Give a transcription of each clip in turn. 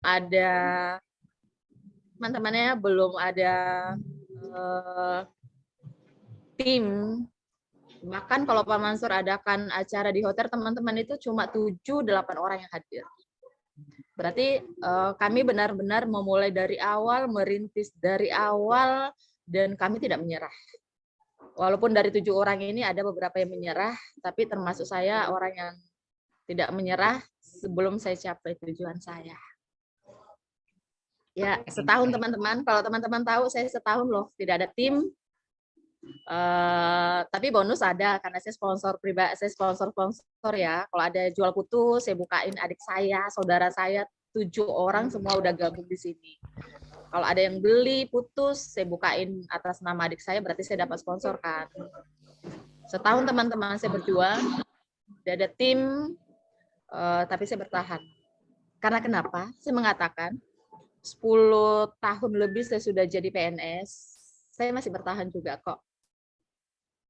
ada teman-temannya belum ada tim. Bahkan kalau Pak Mansur adakan acara di hotel, teman-teman itu cuma 7-8 orang yang hadir. Berarti kami benar-benar memulai dari awal, merintis dari awal, dan kami tidak menyerah. Walaupun dari 7 orang ini ada beberapa yang menyerah, tapi termasuk saya orang yang tidak menyerah sebelum saya capai tujuan saya. Ya, setahun teman-teman. Kalau teman-teman tahu, saya setahun loh, tidak ada tim. Tapi bonus ada karena saya sponsor pribadi, saya sponsor ya. Kalau ada jual putus, saya bukain adik saya, saudara saya, 7 orang semua udah gabung di sini. Kalau ada yang beli putus, saya bukain atas nama adik saya, berarti saya dapat sponsor kan. Setahun teman-teman saya berjuang, tidak ada tim, tapi saya bertahan. Karena kenapa? Saya mengatakan 10 tahun lebih saya sudah jadi PNS, saya masih bertahan juga kok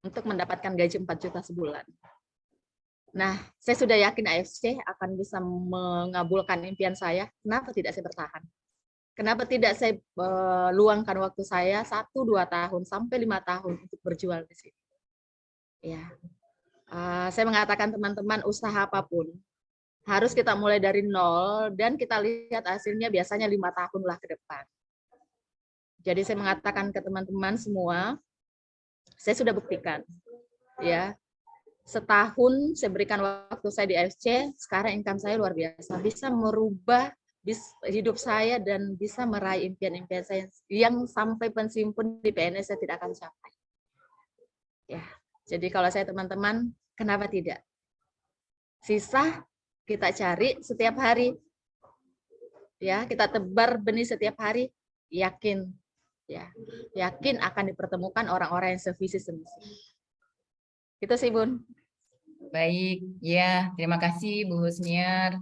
untuk mendapatkan gaji 4 juta sebulan. Nah, saya sudah yakin AFC akan bisa mengabulkan impian saya. Kenapa tidak saya bertahan? Kenapa tidak saya luangkan waktu saya 1-2 tahun sampai 5 tahun untuk berjuang di sini? Ya, saya mengatakan teman-teman, usaha apapun harus kita mulai dari nol dan kita lihat hasilnya biasanya 5 tahun lah ke depan. Jadi saya mengatakan ke teman-teman semua, saya sudah buktikan, ya. Setahun saya berikan waktu saya di AFC, sekarang income saya luar biasa, bisa merubah hidup saya dan bisa meraih impian-impian saya yang sampai pensiun pun di PNS saya tidak akan capai. Ya, jadi kalau saya teman-teman, kenapa tidak? Sisa kita cari setiap hari, ya kita tebar benih setiap hari, yakin, ya yakin akan dipertemukan orang-orang yang sevisi semisi. Itu sih Bun. Baik, ya terima kasih Bu Husniar.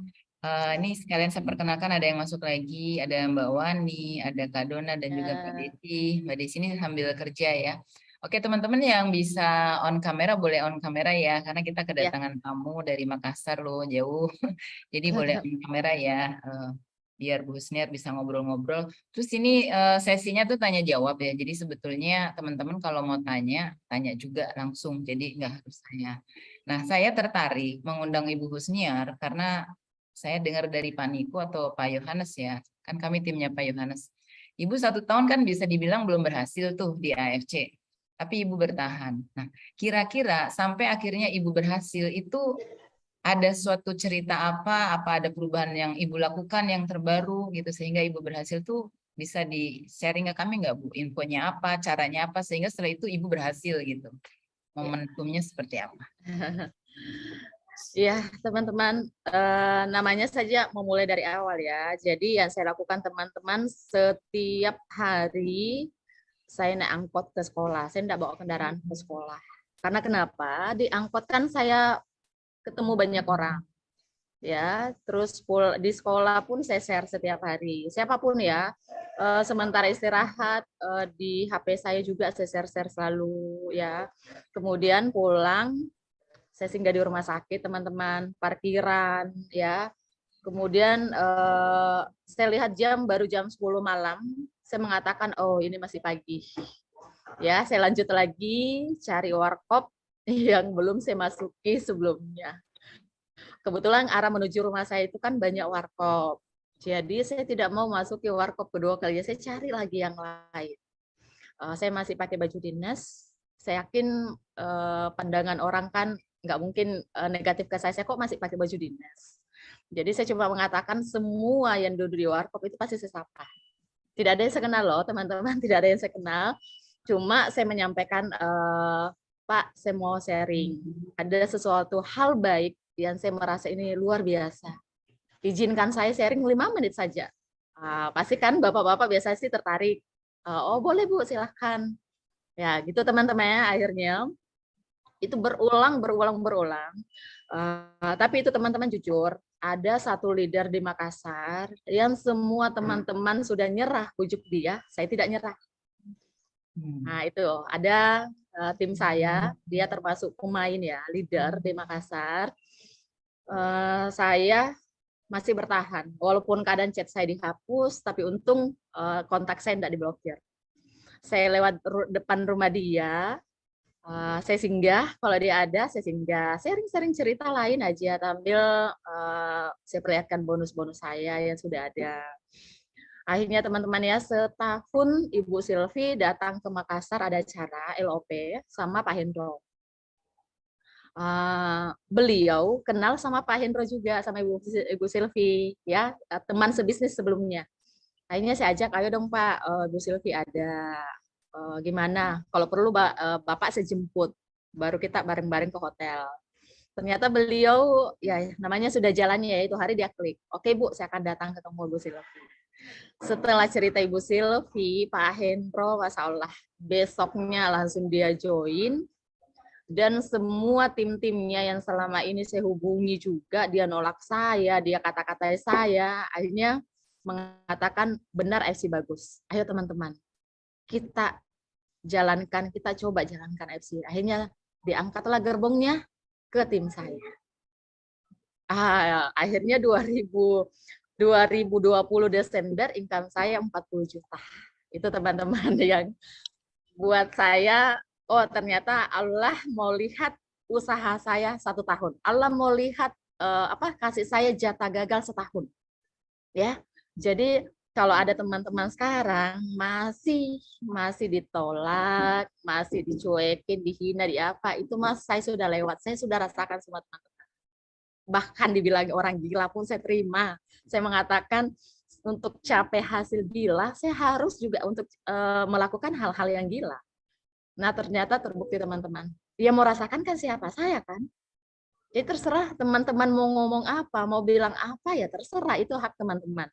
Ini sekalian saya perkenalkan ada yang masuk lagi, ada Mbak Wani, ada Kak Dona, dan juga Mbak Desi. Mbak Desi ini sambil kerja ya. Oke teman-teman yang bisa on kamera boleh on kamera ya, karena kita kedatangan tamu dari Makassar loh, jauh. Jadi boleh on kamera ya, biar Bu Husniar bisa ngobrol-ngobrol. Terus ini sesinya tuh tanya jawab ya, jadi sebetulnya teman-teman kalau mau tanya, tanya juga langsung, jadi nggak harus tanya. Nah, saya tertarik mengundang Ibu Husniar karena saya dengar dari Pak Niko atau Pak Yohanes ya, kan kami timnya Pak Yohanes. Ibu 1 tahun kan bisa dibilang belum berhasil tuh di AFC, tapi Ibu bertahan. Nah, kira-kira sampai akhirnya Ibu berhasil itu ada suatu cerita apa ada perubahan yang Ibu lakukan yang terbaru gitu, sehingga Ibu berhasil tuh bisa di-sharing ke kami nggak Bu? Infonya apa, caranya apa, sehingga setelah itu Ibu berhasil gitu. Momentumnya seperti apa? Ya, teman-teman, namanya saja memulai dari awal ya. Jadi yang saya lakukan teman-teman, setiap hari saya naik angkot ke sekolah. Saya tidak bawa kendaraan ke sekolah. Karena kenapa? Di angkot kan saya ketemu banyak orang. Ya, terus di sekolah pun saya share setiap hari. Siapapun ya, sementara istirahat di HP saya juga saya share selalu ya. Kemudian pulang saya singgah di rumah sakit teman-teman, parkiran ya. Kemudian saya lihat jam baru jam 10 malam, saya mengatakan oh ini masih pagi. Ya, saya lanjut lagi cari warkop yang belum saya masuki sebelumnya. Kebetulan arah menuju rumah saya itu kan banyak warkop. Jadi saya tidak mau masuki warkop kedua kalinya, saya cari lagi yang lain. Saya masih pakai baju dinas, saya yakin pandangan orang kan nggak mungkin negatif ke saya kok masih pakai baju dinas. Jadi saya cuma mengatakan semua yang duduk di warkop itu pasti saya sapa. Tidak ada yang saya kenal loh teman-teman, tidak ada yang saya kenal. Cuma saya menyampaikan, Pak, saya mau sharing. Ada sesuatu hal baik yang saya merasa ini luar biasa. Izinkan saya sharing 5 menit saja. Pasti kan bapak-bapak biasa sih tertarik. Oh boleh Bu, silahkan. Ya gitu teman-teman, akhirnya itu berulang. Tapi itu teman-teman jujur, ada satu leader di Makassar yang semua teman-teman sudah nyerah bujuk dia, saya tidak nyerah. Nah itu ada tim saya, dia termasuk pemain ya, leader di Makassar. Saya masih bertahan. Walaupun keadaan chat saya dihapus, tapi untung kontak saya tidak diblokir. Saya lewat depan rumah dia, saya singgah, kalau dia ada, saya singgah. Sering-sering cerita lain aja, sambil saya perlihatkan bonus-bonus saya yang sudah ada. Akhirnya teman-teman ya, setahun Ibu Silvi datang ke Makassar ada acara LOP sama Pak Hendro. Beliau kenal sama Pak Hendro juga, sama Ibu Silvi, ya, teman sebisnis sebelumnya. Akhirnya saya ajak, ayo dong Pak, Ibu Silvi ada, gimana? Kalau perlu Bapak saya jemput, baru kita bareng-bareng ke hotel. Ternyata beliau, ya namanya sudah jalannya ya, itu hari dia klik. Oke Bu, saya akan datang ketemu Ibu Silvi. Setelah cerita Ibu Silvi, Pak Hendro, Masya Allah, besoknya langsung dia join. Dan semua tim-timnya yang selama ini saya hubungi juga, dia nolak saya, dia kata-katai saya, akhirnya mengatakan benar FC bagus. Ayo teman-teman, kita jalankan, kita coba jalankan FC. Akhirnya diangkatlah gerbongnya ke tim saya. Akhirnya 2020 Desember income saya 40 juta. Itu teman-teman yang buat saya, oh ternyata Allah mau lihat usaha saya 1 tahun. Allah mau lihat kasih saya jatah gagal setahun. Ya. Jadi kalau ada teman-teman sekarang masih ditolak, masih dicuekin, dihina, di apa, itu Mas saya sudah lewat. Saya sudah rasakan semua teman-teman. Bahkan dibilang orang gila pun saya terima. Saya mengatakan untuk capai hasil gila, saya harus juga untuk melakukan hal-hal yang gila. Nah, ternyata terbukti teman-teman. Dia mau rasakan kan siapa? Saya kan. Jadi terserah teman-teman mau ngomong apa, mau bilang apa ya terserah, itu hak teman-teman.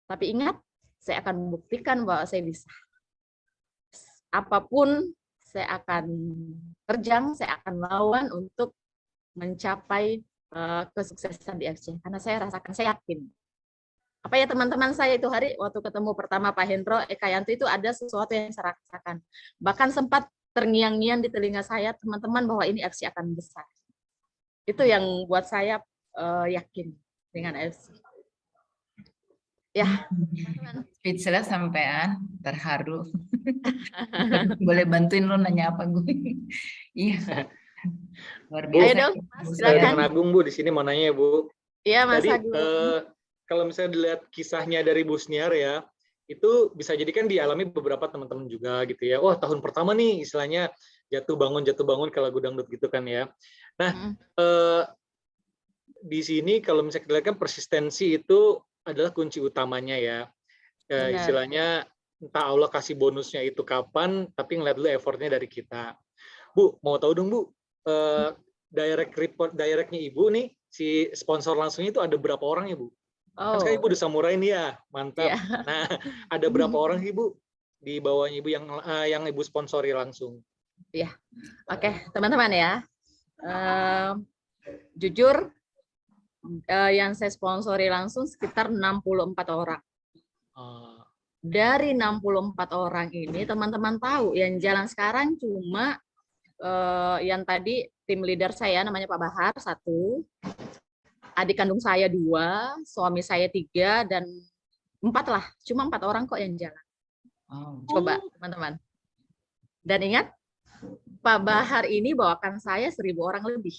Tapi ingat, saya akan membuktikan bahwa saya bisa. Apapun saya akan terjang, saya akan lawan untuk mencapai kesuksesan di FC. Karena saya rasakan, saya yakin. Apa ya teman-teman saya itu hari waktu ketemu pertama Pak Hendro Ekayanto itu ada sesuatu yang saya rasakan. Bahkan sempat terngiang-ngiang di telinga saya teman-teman bahwa ini FC akan besar. Itu yang buat saya yakin dengan FC. Ya, speechless sampean, terharu. Boleh bantuin lu nanya apa gue? Iya. Luar biasa. Ayo dong, Mas, silakan. Mas Agung Bu di sini mau nanya ya Bu. Iya Mas Tadi, Agung. Kalau misalnya dilihat kisahnya dari Bu Sniar ya, itu bisa jadi kan dialami beberapa teman-teman juga gitu ya. Wah tahun pertama nih istilahnya jatuh bangun kalau lagu dangdut gitu kan ya. Nah di sini kalau misalnya kita lihat kan persistensi itu adalah kunci utamanya ya. Istilahnya entah Allah kasih bonusnya itu kapan, tapi ngeliat dulu effortnya dari kita. Bu mau tahu dong Bu, directnya Ibu nih si sponsor langsungnya itu ada berapa orang ya Bu? Kan sekarang Ibu udah samurai nih ya, mantap. Yeah. Nah, ada berapa orang Ibu di bawahnya Ibu yang Ibu sponsori langsung? Iya, oke teman-teman ya. Jujur, yang saya sponsori langsung sekitar 64 orang. Dari 64 orang ini, teman-teman tahu yang jalan sekarang cuma yang tadi tim leader saya namanya Pak Bahar 1. Adik kandung saya 2, suami saya 3, dan 4 lah. Cuma 4 orang kok yang jalan. Coba teman-teman. Dan ingat, Pak Bahar ini bawakan saya 1000 orang lebih.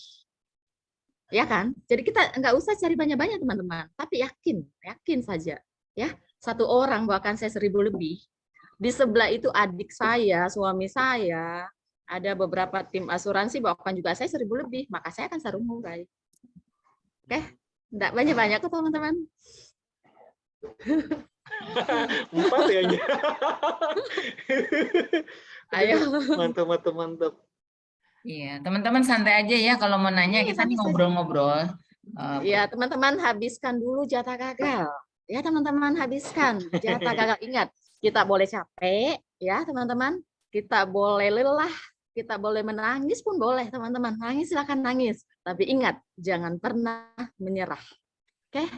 Ya kan? Jadi kita nggak usah cari banyak-banyak teman-teman. Tapi yakin saja. Ya, 1 orang bawakan saya 1000 lebih. Di sebelah itu adik saya, suami saya, ada beberapa tim asuransi bawakan juga saya 1000 lebih. Maka saya akan sarumurai. Oke, enggak banyak-banyak kok teman-teman. 4 ya. Ayo. Mantap. Iya, teman-teman santai aja ya kalau mau nanya, kita nih ngobrol-ngobrol. Iya, teman-teman habiskan dulu jatah gagal. Ya, teman-teman habiskan jatah gagal. Ingat, kita boleh capek ya, teman-teman. Kita boleh lelah, kita boleh menangis pun boleh, teman-teman. Nangis silakan nangis. Tapi ingat, jangan pernah menyerah. Oke?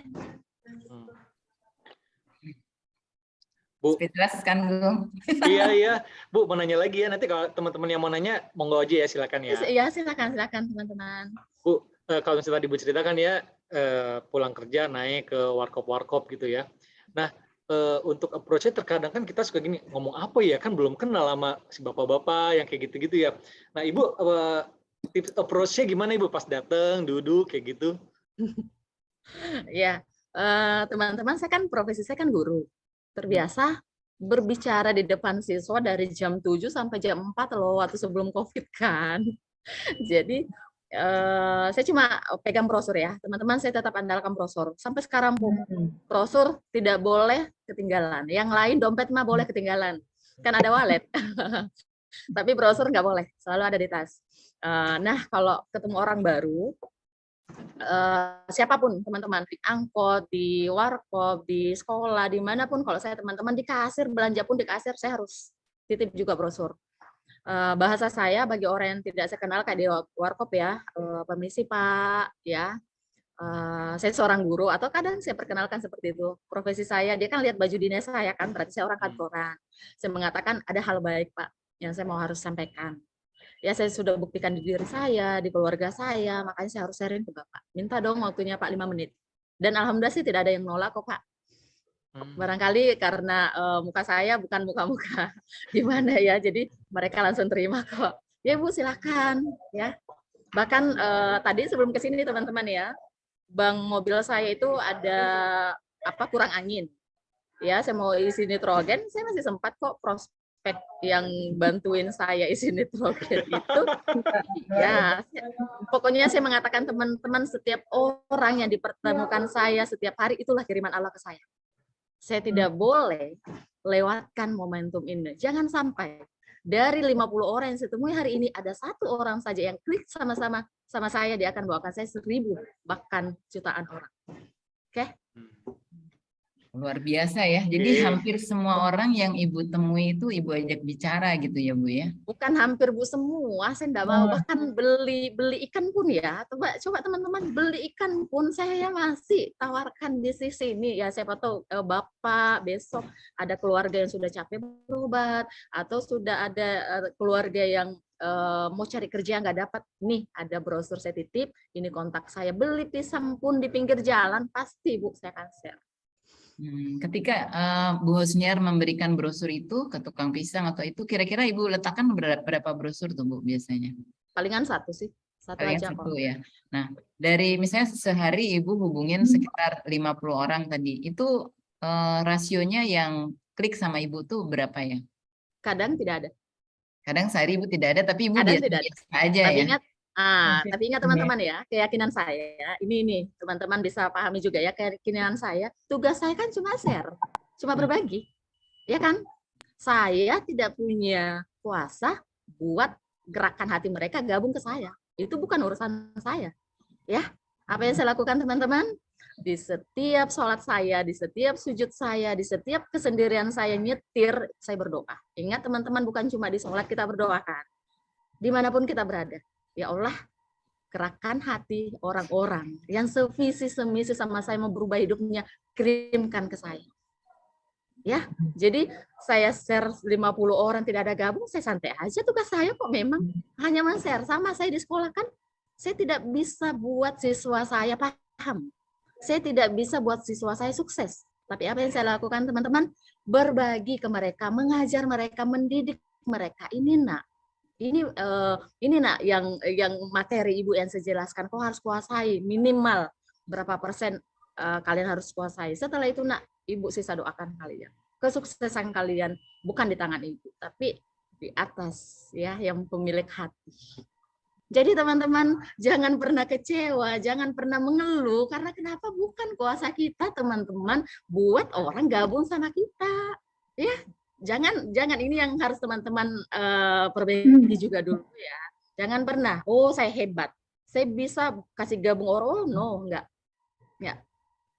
Bu. Speechless kan, Gung? Iya. Bu, mau nanya lagi ya. Nanti kalau teman-teman yang mau nanya, monggo aja ya, silakan ya. Iya, silakan teman-teman. Bu, kalau misalnya tadi Bu ceritakan ya, pulang kerja naik ke warkop-warkop gitu ya. Nah, untuk approach-nya terkadang kan kita suka gini, ngomong apa ya, kan belum kenal sama si bapak-bapak yang kayak gitu-gitu ya. Nah, Ibu tips approach-nya gimana Ibu pas datang, duduk kayak gitu? Ya, teman-teman, saya kan profesi saya kan guru. Terbiasa berbicara di depan siswa dari jam 7 sampai jam 4 loh, waktu sebelum COVID kan. Jadi saya cuma pegang brosur ya, teman-teman, saya tetap andalkan brosur. Sampai sekarang pun brosur tidak boleh ketinggalan. Yang lain dompet mah boleh ketinggalan, kan ada wallet. Tapi brosur nggak boleh, selalu ada di tas. Nah, kalau ketemu orang baru, siapapun teman-teman, di angkot, di warkop, di sekolah, dimanapun, kalau saya teman-teman di kasir, belanja pun di kasir, saya harus titip juga brosur. Bahasa saya bagi orang yang tidak saya kenal kayak di warkop ya, permisi Pak, ya, saya seorang guru, atau kadang saya perkenalkan seperti itu. Profesi saya, dia kan lihat baju dinas saya kan, berarti saya orang kantoran. Saya mengatakan ada hal baik Pak yang saya mau harus sampaikan. Ya, saya sudah buktikan di diri saya, di keluarga saya, makanya saya harus sharing ke Bapak. Minta dong waktunya Pak 5 menit. Dan alhamdulillah sih tidak ada yang nolak kok Pak. Barangkali karena muka saya bukan muka-muka gimana ya, jadi mereka langsung terima kok. Ya Bu, silakan ya. Bahkan tadi sebelum ke sini teman-teman ya, bang mobil saya itu ada kurang angin. Ya, saya mau isi nitrogen, saya masih sempat kok prospek yang bantuin saya isi nitrogen itu. Ya, pokoknya saya mengatakan teman-teman, setiap orang yang dipertemukan saya setiap hari itulah kiriman Allah ke saya. Saya tidak boleh lewatkan momentum ini. Jangan sampai dari 50 orang yang saya temui hari ini ada satu orang saja yang klik sama-sama sama saya, dia akan bawakan saya 1000 bahkan jutaan orang. Oke? Luar biasa ya. Jadi hampir semua orang yang Ibu temui itu Ibu ajak bicara gitu ya Bu ya? Bukan hampir Bu, semua. Saya enggak mau. Bahkan beli ikan pun ya. Coba teman-teman, beli ikan pun saya masih tawarkan di sini ya. Siapa tahu Bapak besok ada keluarga yang sudah capek berobat, atau sudah ada keluarga yang mau cari kerja nggak dapat. Nih ada brosur saya titip, ini kontak saya. Beli pisang pun di pinggir jalan pasti Bu saya akan share. Ketika Bu Husniar memberikan brosur itu ke tukang pisang atau itu, kira-kira Ibu letakkan berapa brosur tuh Bu biasanya? Palingan satu sih, satu aja kok. Ya. Nah, dari misalnya sehari Ibu hubungin sekitar 50 orang tadi, itu rasionya yang klik sama Ibu tuh berapa ya? Kadang tidak ada. Kadang sehari Ibu tidak ada, tapi Ibu biasa aja tapi ya? Tapi ingat teman-teman ya, keyakinan saya, ini teman-teman bisa pahami juga ya, keyakinan saya, tugas saya kan cuma share, cuma berbagi, ya kan? Saya tidak punya kuasa buat gerakan hati mereka gabung ke saya, itu bukan urusan saya, ya. Apa yang saya lakukan teman-teman? Di setiap sholat saya, di setiap sujud saya, di setiap kesendirian saya nyetir, saya berdoa. Ingat teman-teman, bukan cuma di sholat kita berdoakan, dimanapun kita berada. Ya Allah, gerakan hati orang-orang yang sevisi semisi sama saya mau berubah hidupnya, kirimkan ke saya. Ya, jadi saya share 50 orang tidak ada gabung, saya santai aja, tugas saya kok memang hanya men-share. Sama saya di sekolah kan, saya tidak bisa buat siswa saya paham. Saya tidak bisa buat siswa saya sukses. Tapi apa yang saya lakukan teman-teman? Berbagi ke mereka, mengajar mereka, mendidik mereka. Ini nak yang materi Ibu yang saya jelaskan, kau harus kuasai minimal berapa persen kalian harus kuasai. Setelah itu nak, Ibu sisa doakan kalian. Kesuksesan kalian bukan di tangan Ibu, tapi di atas ya yang pemilik hati. Jadi teman-teman, jangan pernah kecewa, jangan pernah mengeluh, karena kenapa? Bukan kuasa kita teman-teman buat orang gabung sama kita. Ya, jangan ini yang harus teman-teman perbaiki juga dulu ya. Jangan pernah, oh saya hebat, saya bisa kasih gabung orang, no, enggak.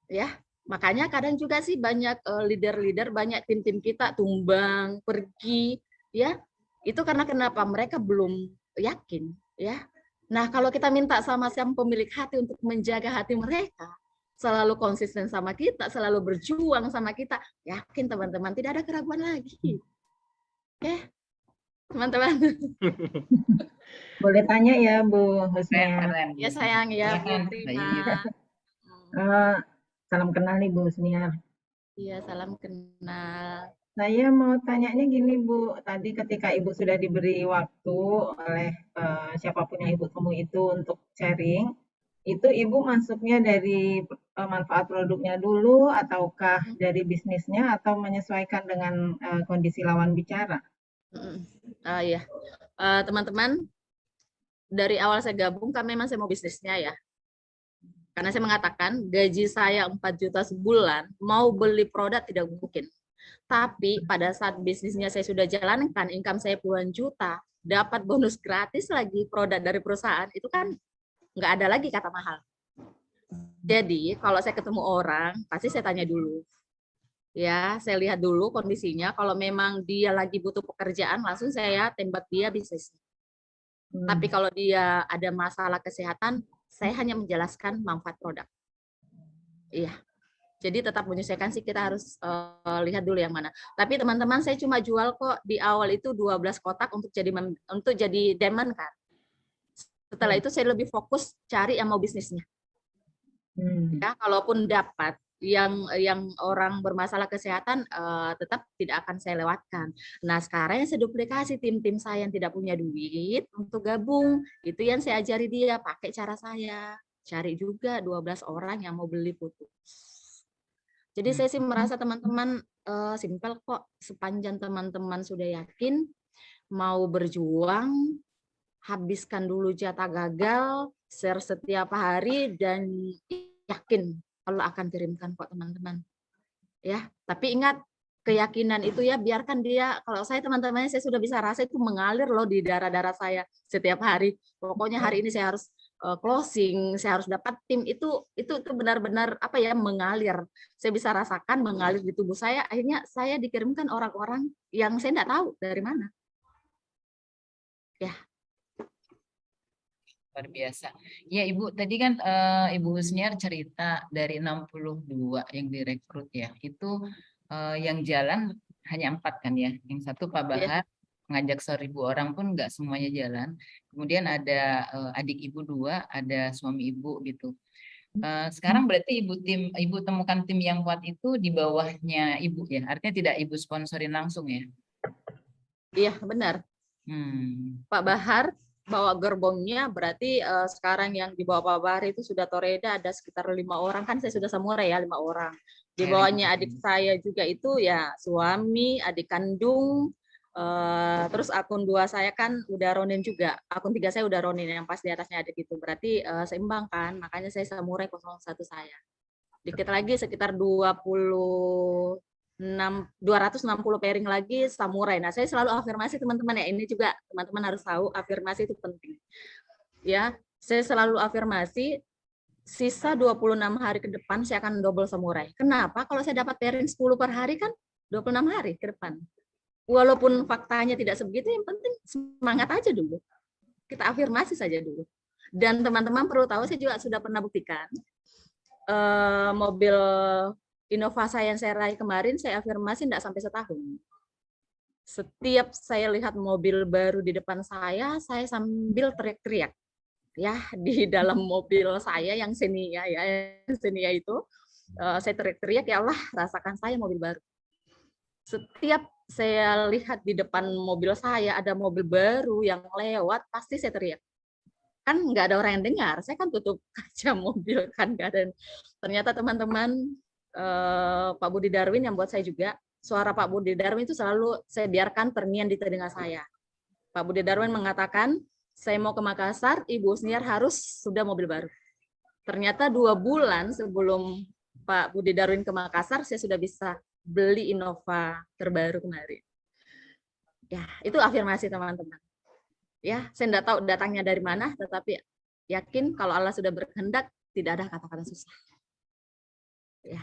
Ya, makanya kadang juga sih banyak leader-leader, banyak tim-tim kita tumbang, pergi, ya. Itu karena kenapa? Mereka belum yakin, ya. Nah, kalau kita minta sama sang pemilik hati untuk menjaga hati mereka, selalu konsisten sama kita, selalu berjuang sama kita, yakin teman-teman tidak ada keraguan lagi. Oke, teman-teman. Boleh tanya ya Bu Husniar? Ya sayang ya, Bu Prima. Eh, Salam kenal nih Bu Husniar. Iya, salam kenal. Saya mau tanyanya gini Bu, tadi ketika Ibu sudah diberi waktu oleh siapapun yang Ibu temui itu untuk sharing, itu Ibu masuknya dari manfaat produknya dulu, ataukah dari bisnisnya, atau menyesuaikan dengan kondisi lawan bicara? Iya, teman-teman, dari awal saya gabung kan memang saya mau bisnisnya ya. Karena saya mengatakan gaji saya 4 juta sebulan, mau beli produk tidak mungkin. Tapi pada saat bisnisnya saya sudah jalankan, income saya puluhan juta, dapat bonus gratis lagi produk dari perusahaan, itu kan nggak ada lagi kata mahal. Jadi kalau saya ketemu orang, pasti saya tanya dulu. Ya, saya lihat dulu kondisinya. Kalau memang dia lagi butuh pekerjaan, langsung saya tembak dia bisnis. Tapi kalau dia ada masalah kesehatan, saya hanya menjelaskan manfaat produk. Iya. Jadi tetap menyesuaikan sih, kita harus lihat dulu yang mana. Tapi teman-teman, saya cuma jual kok di awal itu 12 kotak untuk jadi demand kan. Setelah itu saya lebih fokus cari yang mau bisnisnya. Ya, kalaupun dapat yang orang bermasalah kesehatan, tetap tidak akan saya lewatkan. Nah, sekarang yang saya duplikasi tim-tim saya yang tidak punya duit untuk gabung, itu yang saya ajari dia pakai cara saya. Cari juga 12 orang yang mau beli putu. Jadi saya sih merasa teman-teman simpel kok, sepanjang teman-teman sudah yakin mau berjuang, habiskan dulu jatah gagal, share setiap hari, dan yakin Allah akan kirimkan kok teman-teman. Ya, tapi ingat keyakinan itu ya, biarkan dia. Kalau saya teman-teman, saya sudah bisa rasa itu mengalir loh di darah-darah saya setiap hari. Pokoknya hari ini saya harus closing, saya harus dapat tim, itu benar-benar apa ya, mengalir. Saya bisa rasakan mengalir di tubuh saya. Akhirnya saya dikirimkan orang-orang yang saya tidak tahu dari mana. Ya. Luar biasa. Ya Ibu, tadi kan Ibu Husniar cerita dari 62 yang direkrut ya. Itu yang jalan hanya 4 kan ya. Yang satu Pak Bahar, ngajak 1.000 orang pun nggak semuanya jalan. Kemudian ada adik Ibu 2, ada suami Ibu gitu. Sekarang berarti Ibu temukan tim yang kuat itu di bawahnya Ibu ya. Artinya tidak Ibu sponsorin langsung ya. Iya, benar. Pak Bahar bawa gerbongnya, berarti sekarang yang di bawah Pak Bahar itu sudah Toreda ada sekitar 5 orang, kan saya sudah samurai ya, 5 orang. Di bawahnya adik saya juga itu ya suami, adik kandung, terus akun 2 saya kan udah Ronin juga, akun 3 saya udah Ronin, yang pas di atasnya adik itu, berarti seimbang kan, makanya saya samurai 01 saya. Dikit lagi sekitar 260 pairing lagi samurai. Nah, saya selalu afirmasi teman-teman ya, ini juga teman-teman harus tahu, afirmasi itu penting. Ya, saya selalu afirmasi sisa 26 hari ke depan saya akan double samurai. Kenapa? Kalau saya dapat pairing 10 per hari kan 26 hari ke depan. Walaupun faktanya tidak sebegitu, yang penting semangat aja dulu. Kita afirmasi saja dulu. Dan teman-teman perlu tahu, saya juga sudah pernah buktikan mobil Innova saya yang saya raih kemarin, saya afirmasi tidak sampai setahun. Setiap saya lihat mobil baru di depan saya sambil teriak-teriak. Ya, di dalam mobil saya yang Xenia ya, Xenia itu, saya teriak-teriak, ya Allah, rasakan saya mobil baru. Setiap saya lihat di depan mobil saya ada mobil baru yang lewat, pasti saya teriak. Kan nggak ada orang yang dengar, saya kan tutup kaca mobil kan, nggak ada. Ternyata teman-teman, Pak Budi Darwin yang buat saya juga, suara Pak Budi Darwin itu selalu saya biarkan terngiang di telinga saya. Pak Budi Darwin mengatakan, saya mau ke Makassar, Ibu Husniar harus sudah mobil baru. Ternyata 2 bulan sebelum Pak Budi Darwin ke Makassar, saya sudah bisa beli Innova terbaru kemarin. Ya, itu afirmasi teman-teman. Ya, saya tidak tahu datangnya dari mana, tetapi yakin kalau Allah sudah berkehendak, tidak ada kata-kata susah. Ya.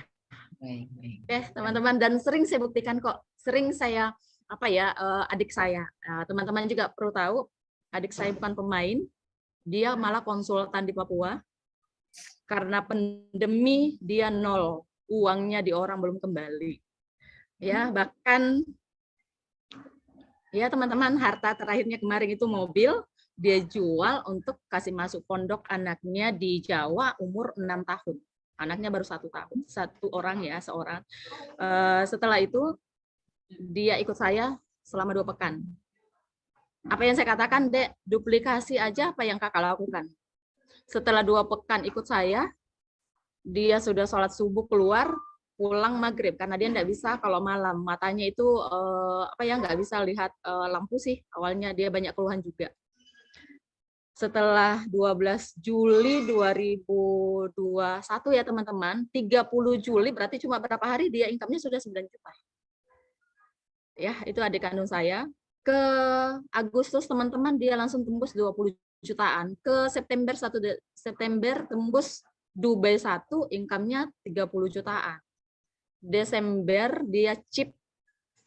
Oke, teman-teman, dan sering saya buktikan kok, sering saya adik saya, teman-teman juga perlu tahu, adik saya bukan pemain, dia malah konsultan di Papua. Karena pandemi dia 0, uangnya di orang belum kembali. Ya, bahkan ya teman-teman, harta terakhirnya kemarin itu mobil, dia jual untuk kasih masuk pondok anaknya di Jawa umur 6 tahun. Anaknya baru 1 tahun, 1 orang ya, seorang. Setelah itu dia ikut saya selama 2 pekan. Apa yang saya katakan, Dek, duplikasi aja apa yang kakak lakukan. Setelah 2 pekan ikut saya, dia sudah sholat subuh keluar, pulang maghrib karena dia nggak bisa kalau malam, matanya itu nggak bisa lihat lampu sih. Awalnya dia banyak keluhan juga. Setelah 12 Juli 2021 ya teman-teman, 30 Juli berarti cuma berapa hari dia income-nya sudah 9 juta. Ya, itu adik kandung saya. Ke Agustus teman-teman dia langsung tembus 20 jutaan. Ke September 1 September tembus Dubai 1 income-nya 30 jutaan. Desember dia chip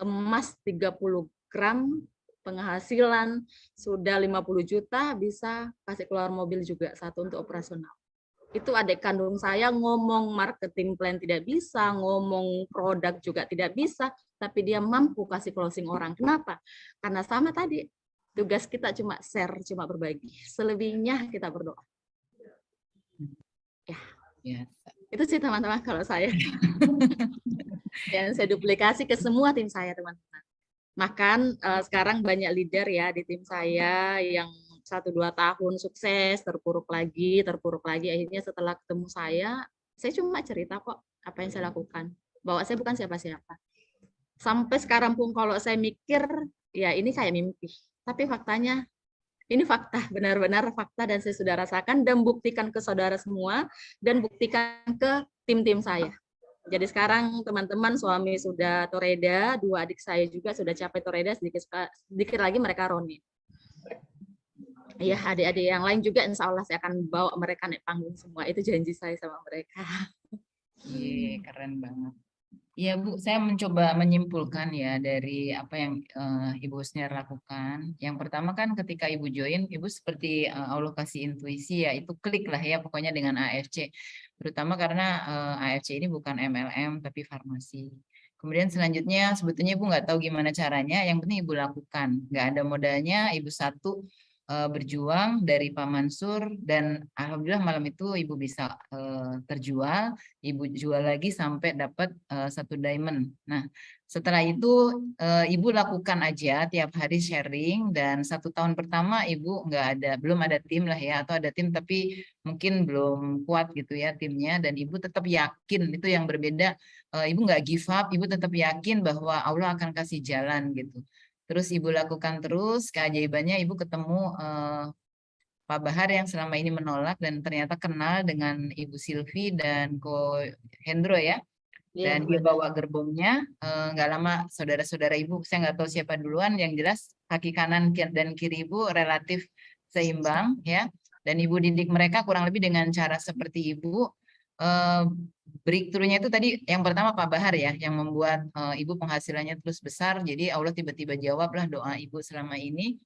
emas 30 gram, penghasilan sudah 50 juta, bisa kasih keluar mobil juga 1 untuk operasional. Itu adik kandung saya, ngomong marketing plan tidak bisa, ngomong produk juga tidak bisa, tapi dia mampu kasih closing orang. Kenapa? Karena sama tadi, tugas kita cuma share, cuma berbagi. Selebihnya kita berdoa. Ya. Itu sih teman-teman kalau saya. Dan saya duplikasi ke semua tim saya, teman-teman. Makan sekarang banyak leader ya di tim saya yang 1-2 tahun sukses, terpuruk lagi, akhirnya setelah ketemu saya cuma cerita kok apa yang saya lakukan, bahwa saya bukan siapa-siapa. Sampai sekarang pun kalau saya mikir, ya ini kayak mimpi, tapi faktanya ini fakta, benar-benar fakta, dan saya sudah rasakan dan buktikan ke saudara semua dan buktikan ke tim-tim saya. Jadi sekarang teman-teman, suami sudah toreda, 2 adik saya juga sudah capai toreda, sedikit lagi mereka Roni. Iya, adik-adik yang lain juga insya Allah saya akan bawa mereka naik panggung semua. Itu janji saya sama mereka. Iya, keren banget. Iya Bu, saya mencoba menyimpulkan ya dari apa yang Ibu Husniar lakukan. Yang pertama kan ketika Ibu join, Ibu seperti Allah kasih intuisi ya, itu klik lah ya pokoknya dengan AFC. Terutama karena AFC ini bukan MLM tapi farmasi. Kemudian selanjutnya sebetulnya Ibu nggak tahu gimana caranya, yang penting Ibu lakukan. Nggak ada modalnya, Ibu berjuang dari Pak Mansur, dan alhamdulillah malam itu Ibu bisa terjual, Ibu jual lagi sampai dapat 1 diamond. Nah, setelah itu Ibu lakukan aja tiap hari sharing, dan 1 tahun pertama Ibu belum ada tim lah ya, atau ada tim tapi mungkin belum kuat gitu ya timnya, dan Ibu tetap yakin, itu yang berbeda. Ibu nggak give up, Ibu tetap yakin bahwa Allah akan kasih jalan gitu. Terus Ibu lakukan terus, keajaibannya Ibu ketemu Pak Bahar yang selama ini menolak, dan ternyata kenal dengan Ibu Silvi dan Ko Hendro ya. Dan dia bawa gerbongnya, nggak lama saudara-saudara Ibu, saya nggak tahu siapa duluan, yang jelas kaki kanan dan kiri Ibu relatif seimbang ya. Dan Ibu didik mereka kurang lebih dengan cara seperti Ibu. Breakthrough-nya itu tadi yang pertama Pak Bahar ya, yang membuat Ibu penghasilannya terus besar. Jadi Allah tiba-tiba jawablah doa Ibu selama ini.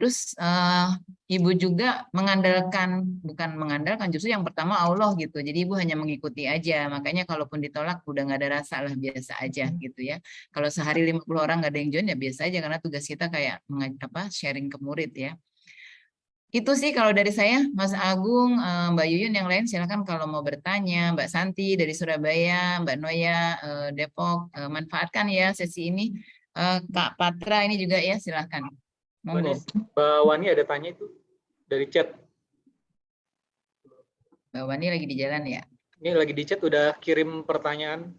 Terus Ibu juga bukan mengandalkan, justru yang pertama Allah gitu. Jadi Ibu hanya mengikuti aja. Makanya kalaupun ditolak udah nggak ada rasa lah, biasa aja gitu ya. Kalau sehari 50 orang nggak ada yang join ya biasa aja, karena tugas kita kayak sharing ke murid ya. Itu sih kalau dari saya, Mas Agung, Mbak Yuyun, yang lain silakan kalau mau bertanya. Mbak Santi dari Surabaya, Mbak Noya Depok, manfaatkan ya sesi ini. Kak Patra ini juga ya, silakan. Monggo. Mbak Wani ada tanya itu dari chat. Mbak Wani lagi di jalan ya? Ini lagi di chat, udah kirim pertanyaan.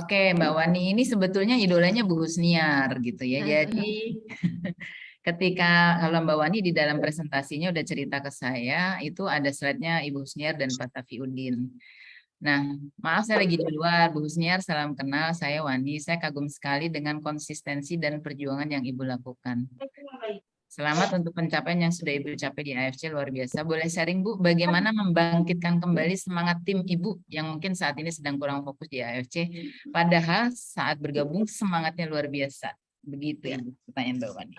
Oke, Mbak Wani ini sebetulnya idolanya Bu Husniar gitu ya. Jadi ketika kalau Mbak Wani di dalam presentasinya udah cerita ke saya, itu ada slide-nya Ibu Husniar dan Pak Tafiuddin. Nah, maaf saya lagi di luar, Bu Husniar, salam kenal, saya Wani. Saya kagum sekali dengan konsistensi dan perjuangan yang Ibu lakukan. Selamat untuk pencapaian yang sudah Ibu capai di AFC, luar biasa. Boleh sharing Bu, bagaimana membangkitkan kembali semangat tim Ibu yang mungkin saat ini sedang kurang fokus di AFC, padahal saat bergabung semangatnya luar biasa. Begitu ya pertanyaan Mbak Wani.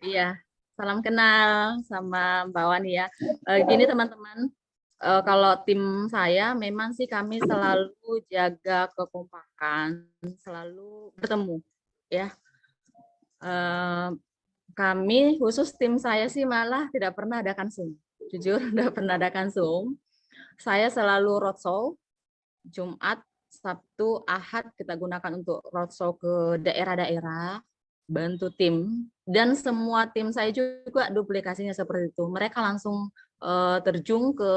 Iya, salam kenal sama Mbak Wani ya. Gini teman-teman, kalau tim saya memang sih kami selalu jaga kekompakan, selalu bertemu ya. Kami khusus tim saya sih malah tidak pernah adakan Zoom. Jujur tidak pernah adakan Zoom. Saya selalu roadshow Jumat, Sabtu, Ahad kita gunakan untuk roadshow ke daerah-daerah, bantu tim, dan semua tim saya juga duplikasinya seperti itu. Mereka langsung terjun ke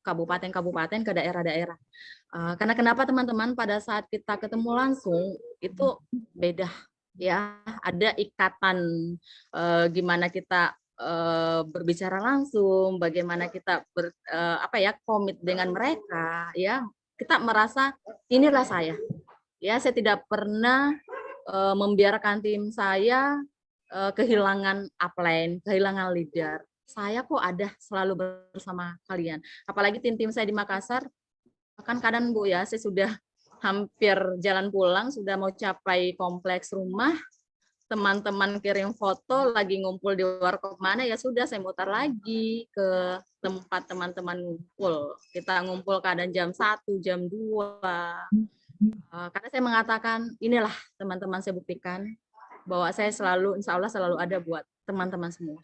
kabupaten-kabupaten, ke daerah-daerah. Karena kenapa teman-teman, pada saat kita ketemu langsung itu beda ya, ada ikatan gimana kita berbicara langsung, bagaimana kita komit dengan mereka ya. Kita merasa inilah saya. Ya, saya tidak pernah membiarkan tim saya kehilangan upline, kehilangan leader. Saya kok ada selalu bersama kalian. Apalagi tim-tim saya di Makassar, kan kadang Bu ya, saya sudah hampir jalan pulang, sudah mau capai kompleks rumah, teman-teman kirim foto lagi ngumpul di warkop mana, ya sudah saya mutar lagi ke tempat teman-teman ngumpul. Kita ngumpul kadang jam 1, jam 2. Karena saya mengatakan, inilah teman-teman, saya buktikan bahwa saya selalu, insya Allah selalu ada buat teman-teman semua.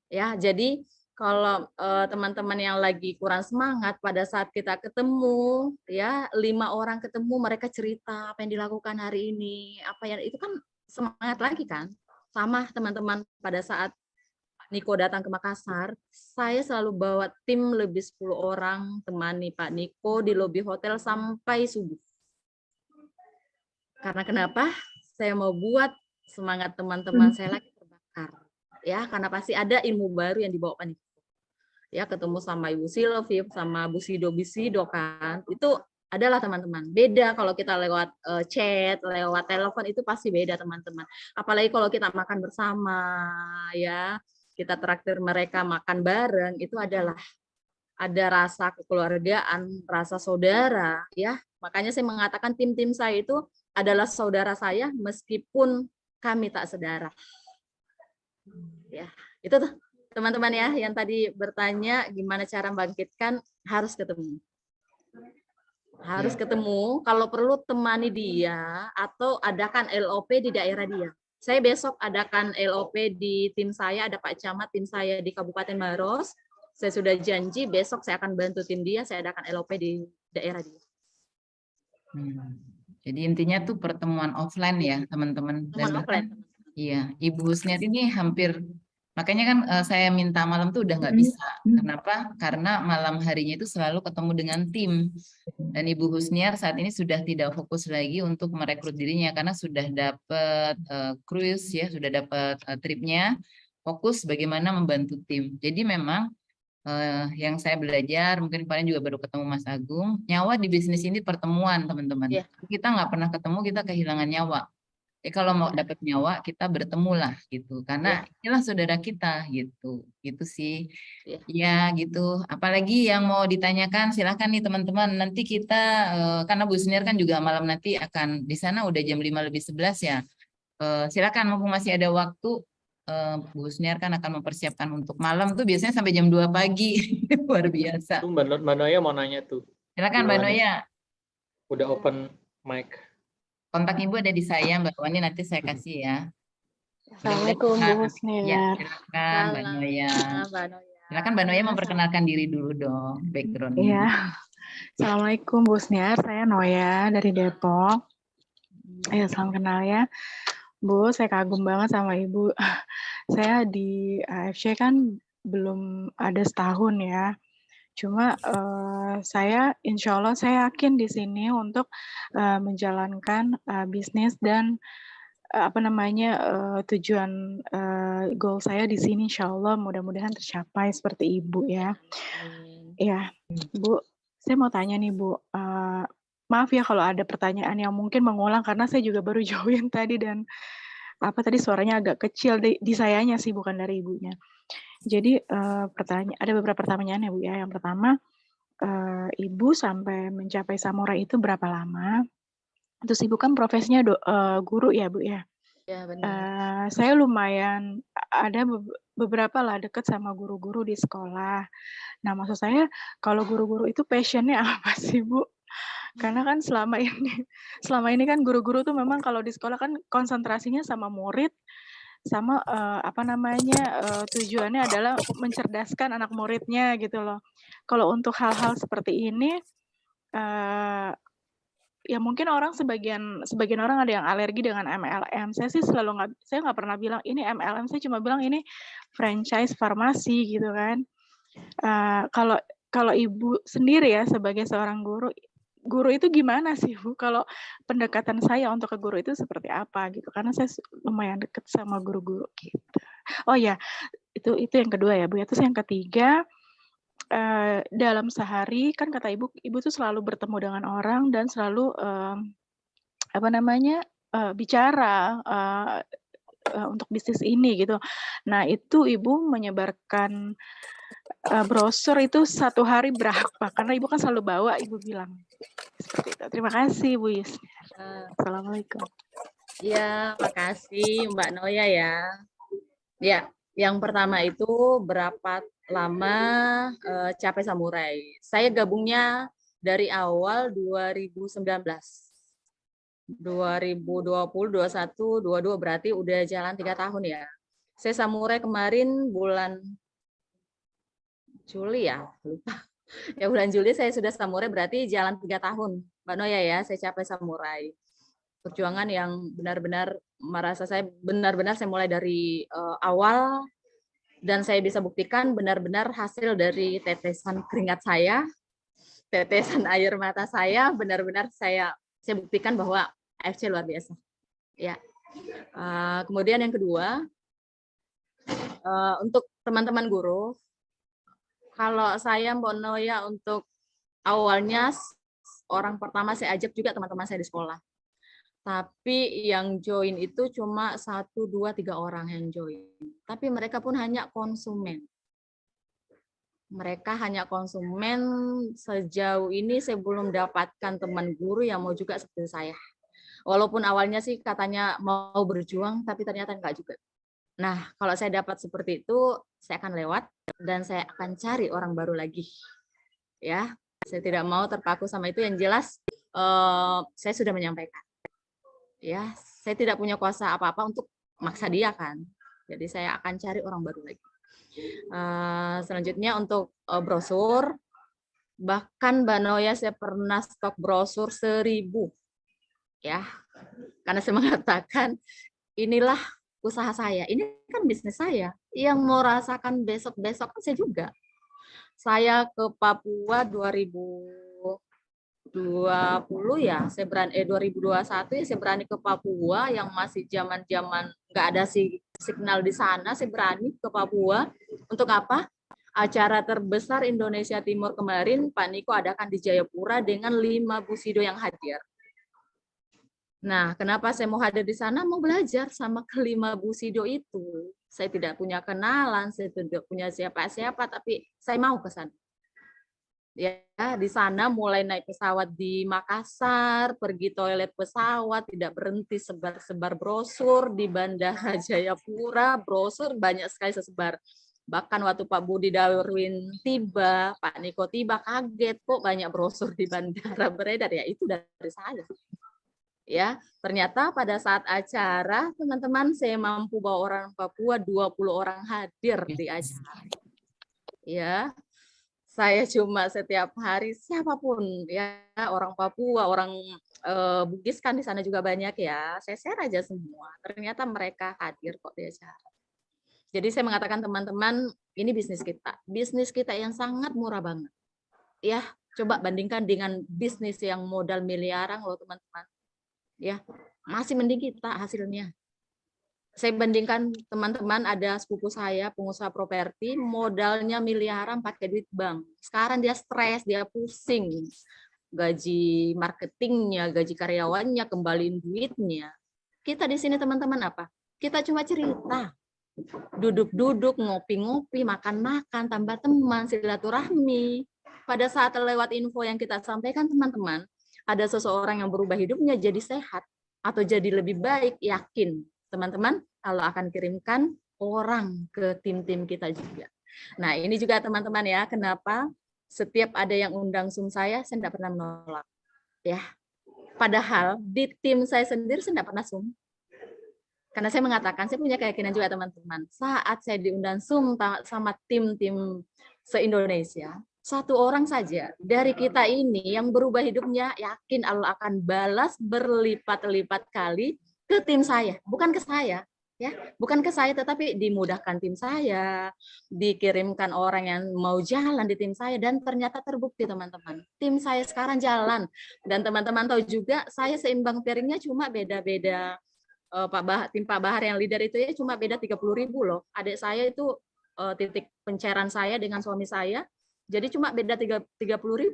Ya, jadi kalau teman-teman yang lagi kurang semangat pada saat kita ketemu, ya 5 orang ketemu, mereka cerita apa yang dilakukan hari ini, apa yang itu kan semangat lagi kan. Sama teman-teman pada saat Niko datang ke Makassar, saya selalu bawa tim lebih 10 orang, temani Pak Niko di lobi hotel sampai subuh. Karena kenapa? Saya mau buat semangat teman-teman saya lagi terbakar. Ya, karena pasti ada ilmu baru yang dibawa Pak Niko. Ya, ketemu sama Ibu Silvi, sama Bu Sido Bisido kan. Itu adalah teman-teman. Beda kalau kita lewat chat, lewat telepon, itu pasti beda teman-teman. Apalagi kalau kita makan bersama, ya, kita traktir mereka makan bareng, itu adalah ada rasa kekeluargaan, rasa saudara, ya. Makanya saya mengatakan tim-tim saya itu adalah saudara saya meskipun kami tak sedarah. Ya, itu tuh teman-teman ya yang tadi bertanya gimana cara membangkitkan, harus ketemu. Harus ketemu, kalau perlu temani dia atau adakan LOP di daerah dia. Saya besok adakan LOP di tim saya, ada Pak Camat tim saya di Kabupaten Maros. Saya sudah janji besok saya akan bantu tim dia, saya adakan LOP di daerah dia. Jadi intinya tuh pertemuan offline ya teman-teman. Dan bahkan iya, Ibu Husniat ini hampir, makanya kan saya minta malam tuh udah nggak bisa. Kenapa? Karena malam harinya itu selalu ketemu dengan tim. Dan Ibu Husniar saat ini sudah tidak fokus lagi untuk merekrut dirinya karena sudah dapat cruise ya, sudah dapat tripnya. Fokus bagaimana membantu tim. Jadi memang yang saya belajar, mungkin kalian juga baru ketemu Mas Agung, nyawa di bisnis ini pertemuan teman-teman. Yeah. Kita nggak pernah ketemu, kita kehilangan nyawa. Kalau mau dapat nyawa, kita bertemulah gitu. Karena inilah saudara kita gitu. Gitu sih. Ya gitu. Apalagi yang mau ditanyakan, silahkan nih teman-teman. Nanti kita, karena Bu Husniar kan juga malam nanti akan di sana udah jam 5:11 ya. Silakan mumpung masih ada waktu. Bu Husniar kan akan mempersiapkan untuk malam tuh biasanya sampai jam 2 pagi. Luar biasa. Mbak Noya mau nanya tuh. Silakan Mbak Noya. Udah open mic. Kontak Ibu ada di saya, Mbak Wani, nanti saya kasih ya. Assalamualaikum Bu Husniar. Ya, silakan Mbak Noya. Silakan Mbak Noya memperkenalkan diri dulu dong, background-nya. Iya. Assalamualaikum Bu Husniar, saya Noya dari Depok. Ya, salam kenal ya. Bu, saya kagum banget sama Ibu. Saya di AFC kan belum ada setahun ya. Cuma saya insya Allah saya yakin di sini untuk menjalankan bisnis dan tujuan goal saya di sini insya Allah mudah-mudahan tercapai seperti Ibu ya. Ya, Bu, saya mau tanya nih Bu. Maaf ya kalau ada pertanyaan yang mungkin mengulang karena saya juga baru join tadi dan tadi suaranya agak kecil di sayanya sih bukan dari Ibunya. Jadi ada beberapa pertanyaan ya Bu ya. Yang pertama, Ibu sampai mencapai samurai itu berapa lama? Terus Ibu kan profesinya guru ya Bu ya. Ya benar. Saya lumayan ada beberapa lah dekat sama guru-guru di sekolah. Nah maksud saya kalau guru-guru itu passionnya apa sih Bu? Karena kan selama ini kan guru-guru tuh memang kalau di sekolah kan konsentrasinya sama murid, sama tujuannya adalah mencerdaskan anak muridnya gitu loh. Kalau untuk hal-hal seperti ini, ya mungkin sebagian orang ada yang alergi dengan MLM. Saya sih saya nggak pernah bilang ini MLM, saya cuma bilang ini franchise farmasi gitu kan. Kalau Ibu sendiri ya sebagai seorang guru itu gimana sih Bu? Kalau pendekatan saya untuk ke guru itu seperti apa gitu? Karena saya lumayan deket sama guru-guru gitu. Oh ya, itu yang kedua ya Bu. Terus yang ketiga, dalam sehari kan kata Ibu tuh selalu bertemu dengan orang dan selalu bicara untuk bisnis ini gitu. Nah itu Ibu menyebarkan brosur itu satu hari berapa? Karena Ibu kan selalu bawa, Ibu bilang seperti itu. Terima kasih Bu Yusniar. Assalamualaikum. Ya, makasih Mbak Noya ya. Ya, yang pertama itu berapa lama Capai Samurai. Saya gabungnya dari awal 2019. 2020, 21, 22 berarti udah jalan 3 tahun ya. Saya Samurai kemarin bulan Juli ya, lupa. Ya bulan Juli saya sudah Samurai berarti jalan 3 tahun. Mbak Noya ya, saya Capai Samurai. Perjuangan yang benar-benar merasa saya benar-benar saya mulai dari awal dan saya bisa buktikan benar-benar hasil dari tetesan keringat saya, tetesan air mata saya, benar-benar saya buktikan bahwa AFC luar biasa. Ya. Kemudian yang kedua, untuk teman-teman guru, kalau saya Mbak Noya untuk awalnya orang pertama saya ajak juga teman-teman saya di sekolah. Tapi yang join itu cuma 1, 2, 3 orang yang join. Tapi mereka pun hanya konsumen. Mereka hanya konsumen. Sejauh ini saya belum dapatkan teman guru yang mau juga seperti saya. Walaupun awalnya sih katanya mau berjuang, tapi ternyata enggak juga. Nah, kalau saya dapat seperti itu, saya akan lewat dan saya akan cari orang baru lagi. Ya, saya tidak mau terpaku sama itu. Yang jelas, saya sudah menyampaikan. Ya, saya tidak punya kuasa apa-apa untuk maksa dia kan. Jadi saya akan cari orang baru lagi. Selanjutnya untuk brosur, bahkan Mbak Noya saya pernah stok brosur 1000. Ya, karena saya mengatakan inilah usaha saya, ini kan bisnis saya. Yang mau rasakan besok-besok kan saya juga. Saya ke Papua 2020 ya, 2021 ya saya berani ke Papua yang masih zaman-zaman nggak ada signal di sana, saya berani ke Papua. Untuk apa? Acara terbesar Indonesia Timur kemarin Pak Niko adakan di Jayapura dengan 5 busido yang hadir. Nah, kenapa saya mau hadir di sana? Mau belajar sama kelima busido itu. Saya tidak punya kenalan, saya tidak punya siapa-siapa, tapi saya mau ke sana. Ya, di sana mulai naik pesawat di Makassar, pergi toilet pesawat, tidak berhenti sebar-sebar brosur di Bandara Jayapura, brosur banyak sekali sebar. Bahkan waktu Pak Budi Darwin tiba, Pak Niko tiba, kaget kok banyak brosur di bandara beredar, ya itu dari saya. Ya, ternyata pada saat acara teman-teman saya mampu bawa orang Papua 20 orang hadir di acara. Ya. Saya cuma setiap hari siapapun ya, orang Papua, orang Bugis kan di sana juga banyak ya. Saya share aja semua. Ternyata mereka hadir kok di acara. Jadi saya mengatakan teman-teman, ini bisnis kita. Bisnis kita yang sangat murah banget. Ya, coba bandingkan dengan bisnis yang modal miliaran loh teman-teman. Ya, masih mending kita hasilnya. Saya bandingkan teman-teman, ada sepupu saya pengusaha properti, modalnya miliaran pakai duit bank. Sekarang dia stres, dia pusing. Gaji marketingnya, gaji karyawannya, kembaliin duitnya. Kita di sini teman-teman apa? Kita cuma cerita. Duduk-duduk, ngopi-ngopi, makan-makan, tambah teman, silaturahmi. Pada saat lewat info yang kita sampaikan teman-teman, ada seseorang yang berubah hidupnya jadi sehat atau jadi lebih baik, yakin teman-teman kalau akan kirimkan orang ke tim-tim kita juga. Nah ini juga teman-teman ya, kenapa setiap ada yang undang Zoom saya tidak pernah menolak. Ya, padahal di tim saya sendiri saya tidak pernah Zoom. Karena saya mengatakan, saya punya keyakinan juga teman-teman, saat saya diundang Zoom sama tim-tim se-Indonesia, Satu orang saja dari kita ini yang berubah hidupnya, yakin Allah akan balas berlipat-lipat kali ke tim saya, bukan ke saya. Ya, bukan ke saya, tetapi dimudahkan tim saya, dikirimkan orang yang mau jalan di tim saya, dan ternyata terbukti teman-teman. Tim saya sekarang jalan, dan teman-teman tahu juga saya seimbang piringnya cuma beda-beda. Tim Pak Bahar yang leader itu ya cuma beda 30.000 loh. Adik saya itu titik pencairan saya dengan suami saya, jadi cuma beda 30.000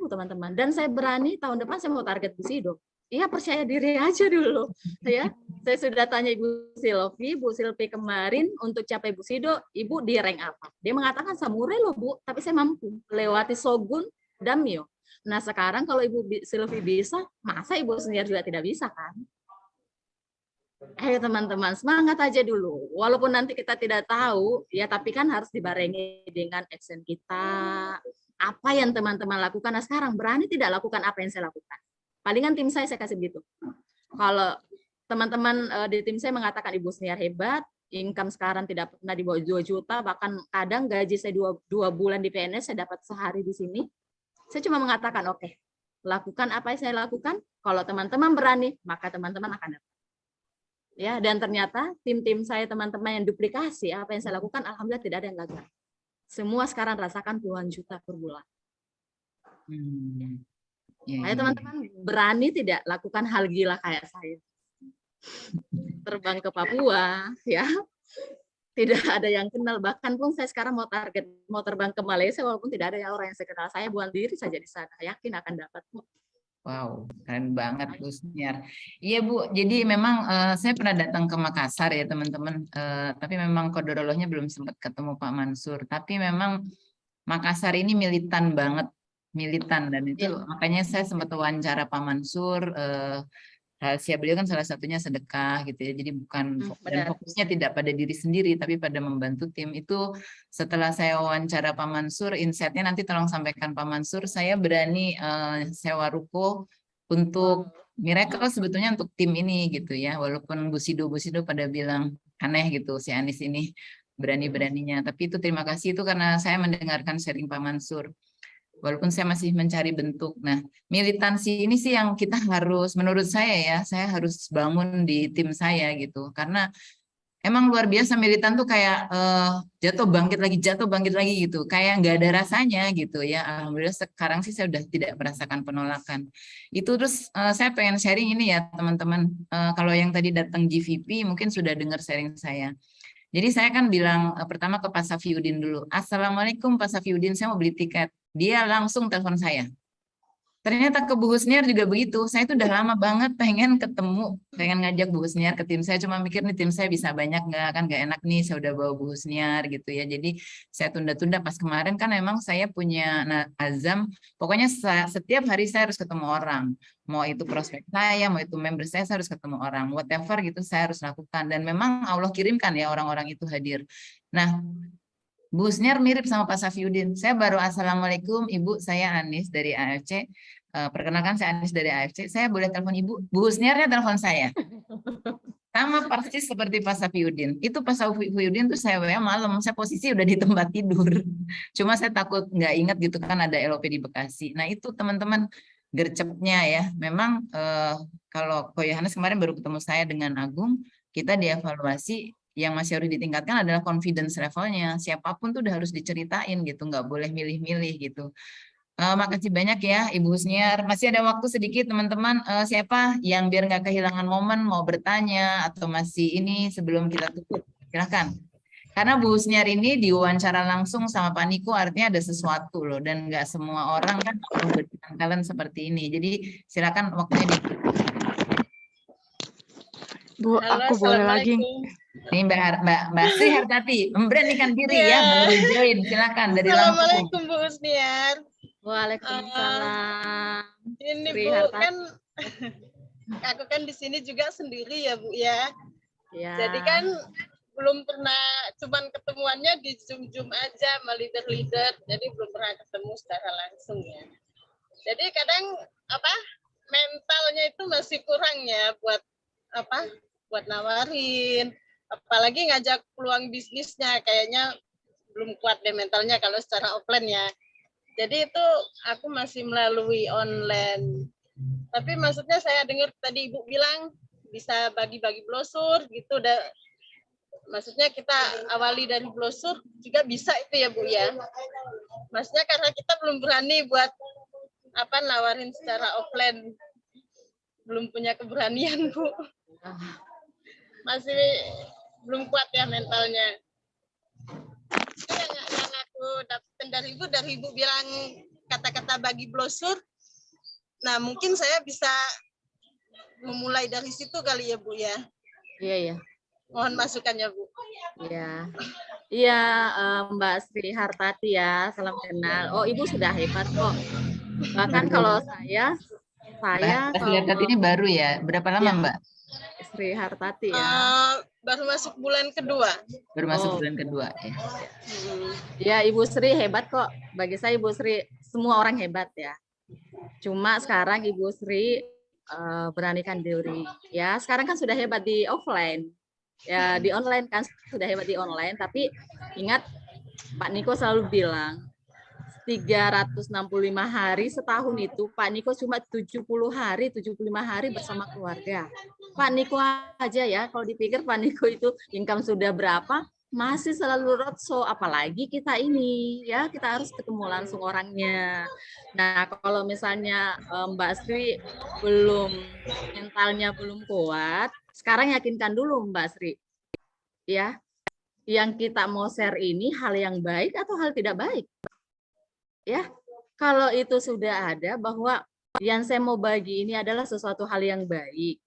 teman-teman. Dan saya berani tahun depan saya mau target Busido. Iya, percaya diri aja dulu ya. Saya sudah tanya Ibu Silvi, Bu Silvi kemarin untuk capai Busido, Ibu di rank apa? Dia mengatakan samurai loh Bu, tapi saya mampu lewati Shogun dan Mio. Nah sekarang kalau Ibu Silvi bisa, masa Ibu sendiri juga tidak bisa kan? Ayo teman-teman, semangat aja dulu. Walaupun nanti kita tidak tahu, ya tapi kan harus dibarengi dengan action kita. Apa yang teman-teman lakukan? Nah sekarang berani tidak lakukan apa yang saya lakukan? Palingan tim saya kasih begitu. Kalau teman-teman di tim saya mengatakan Ibu Sniar hebat, income sekarang tidak pernah di bawah 2 juta, bahkan kadang gaji saya 2 bulan di PNS, saya dapat sehari di sini. Saya cuma mengatakan, oke, lakukan apa yang saya lakukan. Kalau teman-teman berani, maka teman-teman akan dapat. Ya, dan ternyata tim-tim saya, teman-teman yang duplikasi apa yang saya lakukan, alhamdulillah tidak ada yang gagal. Semua sekarang rasakan puluhan juta per bulan. Ayo teman-teman, berani tidak lakukan hal gila kayak saya. Terbang ke Papua, ya. Tidak ada yang kenal, bahkan pun saya sekarang mau terbang ke Malaysia, walaupun tidak ada orang yang saya kenal, saya buat diri saja di sana, yakin akan dapat. Wow, keren banget Bu Sniar. Iya Bu, jadi memang saya pernah datang ke Makassar ya teman-teman, tapi memang kodarulahnya belum sempat ketemu Pak Mansur. Tapi memang Makassar ini militan banget, militan, dan itu makanya saya sempat wawancara Pak Mansur. Rahasia beliau kan salah satunya sedekah gitu ya, jadi bukan dan fokusnya tidak pada diri sendiri tapi pada membantu tim. Itu setelah saya wawancara Pak Mansur, insight-nya nanti tolong sampaikan Pak Mansur, saya berani sewa ruko untuk miracle sebetulnya untuk tim ini gitu ya, walaupun Busido pada bilang aneh gitu si Anis ini berani-beraninya, tapi itu terima kasih itu karena saya mendengarkan sharing Pak Mansur. Walaupun saya masih mencari bentuk. Nah, militansi ini sih yang kita harus, menurut saya harus bangun di tim saya gitu. Karena emang luar biasa militan tuh kayak jatuh bangkit lagi gitu. Kayak nggak ada rasanya gitu ya. Alhamdulillah sekarang sih saya udah tidak merasakan penolakan. Itu terus saya pengen sharing ini ya teman-teman. Kalau yang tadi datang GVP mungkin sudah dengar sharing saya. Jadi saya kan bilang pertama ke Pak Safiuddin dulu. Assalamualaikum Pak Safiuddin, saya mau beli tiket. Dia langsung telepon saya. Ternyata ke Bu Husniar juga begitu. Saya itu udah lama banget pengen ketemu, pengen ngajak Bu Husniar ke tim saya. Cuma mikir nih tim saya bisa banyak nggak, kan nggak enak nih saya udah bawa Bu Husniar gitu ya. Jadi saya tunda-tunda. Pas kemarin kan emang saya punya azam, pokoknya setiap hari saya harus ketemu orang. Mau itu prospek saya, mau itu member saya harus ketemu orang. Whatever gitu saya harus lakukan. Dan memang Allah kirimkan ya orang-orang itu hadir. Nah, Bu Husniar mirip sama Pak Safiuddin. Saya baru assalamualaikum Ibu, saya Anis dari AFC. Perkenalkan saya Anis dari AFC. Saya boleh telepon Ibu? Bu Husniarnya telepon saya. Sama persis seperti Pak Safiuddin. Itu Pak Safiuddin tuh saya WA malam. Saya posisi udah di tempat tidur. Cuma saya takut nggak ingat gitu kan ada LOP di Bekasi. Nah itu teman-teman gercepnya ya. Memang kalau Ko Yohanes kemarin baru ketemu saya dengan Agung, kita dievaluasi. Yang masih harus ditingkatkan adalah confidence levelnya. Siapapun tuh udah harus diceritain gitu, nggak boleh milih-milih gitu. Makasih banyak ya Ibu Husniar. Masih ada waktu sedikit teman-teman. Siapa yang biar nggak kehilangan momen mau bertanya atau masih ini sebelum kita tutup? Silakan. Karena Bu Husniar ini diwawancara langsung sama Pak Niko artinya ada sesuatu loh, dan nggak semua orang kan memberikan talent seperti ini. Jadi silakan waktunya di. Bu, aku boleh lagi. Ini Mbak Sri Hartati, memberanikan diri ya, baru join. Silakan dari Lampung. Assalamualaikum Bu Husniar. Waalaikumsalam. Ini Bu kan, aku kan di sini juga sendiri ya Bu ya. Ya. Jadi kan belum pernah, cuman ketemuannya di Zoom aja sama leader-leader. Jadi belum pernah ketemu secara langsung ya. Jadi kadang mentalnya itu masih kurang ya buat buat nawarin, apalagi ngajak peluang bisnisnya, kayaknya belum kuat deh mentalnya kalau secara offline ya. Jadi itu aku masih melalui online. Tapi maksudnya saya dengar tadi Ibu bilang bisa bagi-bagi brosur gitu. Maksudnya kita awali dari brosur juga bisa itu ya Bu ya. Maksudnya karena kita belum berani buat nawarin secara offline. Belum punya keberanian Bu. Masih belum kuat ya mentalnya. Itu yang aku dapetin dari Ibu bilang kata-kata bagi brosur. Nah, mungkin saya bisa memulai dari situ kali ya, Bu ya. Iya, iya. Mohon masukannya, Bu. Iya. Iya, Mbak Sri Hartati ya, salam kenal. Oh, Ibu sudah hebat kok. Bahkan kalau saya Mbak Sri Hartati ini baru ya? Berapa lama ya, Mbak? Sri Hartati ya. Baru masuk bulan kedua. Baru masuk bulan kedua ya. Ya, Ibu Sri hebat kok. Bagi saya Ibu Sri semua orang hebat ya. Cuma sekarang Ibu Sri beranikan diri. Ya, sekarang kan sudah hebat di offline. Ya, di online kan sudah hebat di online, tapi ingat Pak Niko selalu bilang 365 hari setahun itu Pak Niko cuma 75 hari bersama keluarga. Pak Niko aja ya, kalau dipikir Pak Niko itu income sudah berapa, masih selalu roadshow, apalagi kita ini ya, kita harus ketemu langsung orangnya. Nah, kalau misalnya Mbak Sri mentalnya belum kuat, sekarang yakinkan dulu Mbak Sri. Ya. Yang kita mau share ini hal yang baik atau hal tidak baik? Ya. Kalau itu sudah ada bahwa yang saya mau bagi ini adalah sesuatu hal yang baik.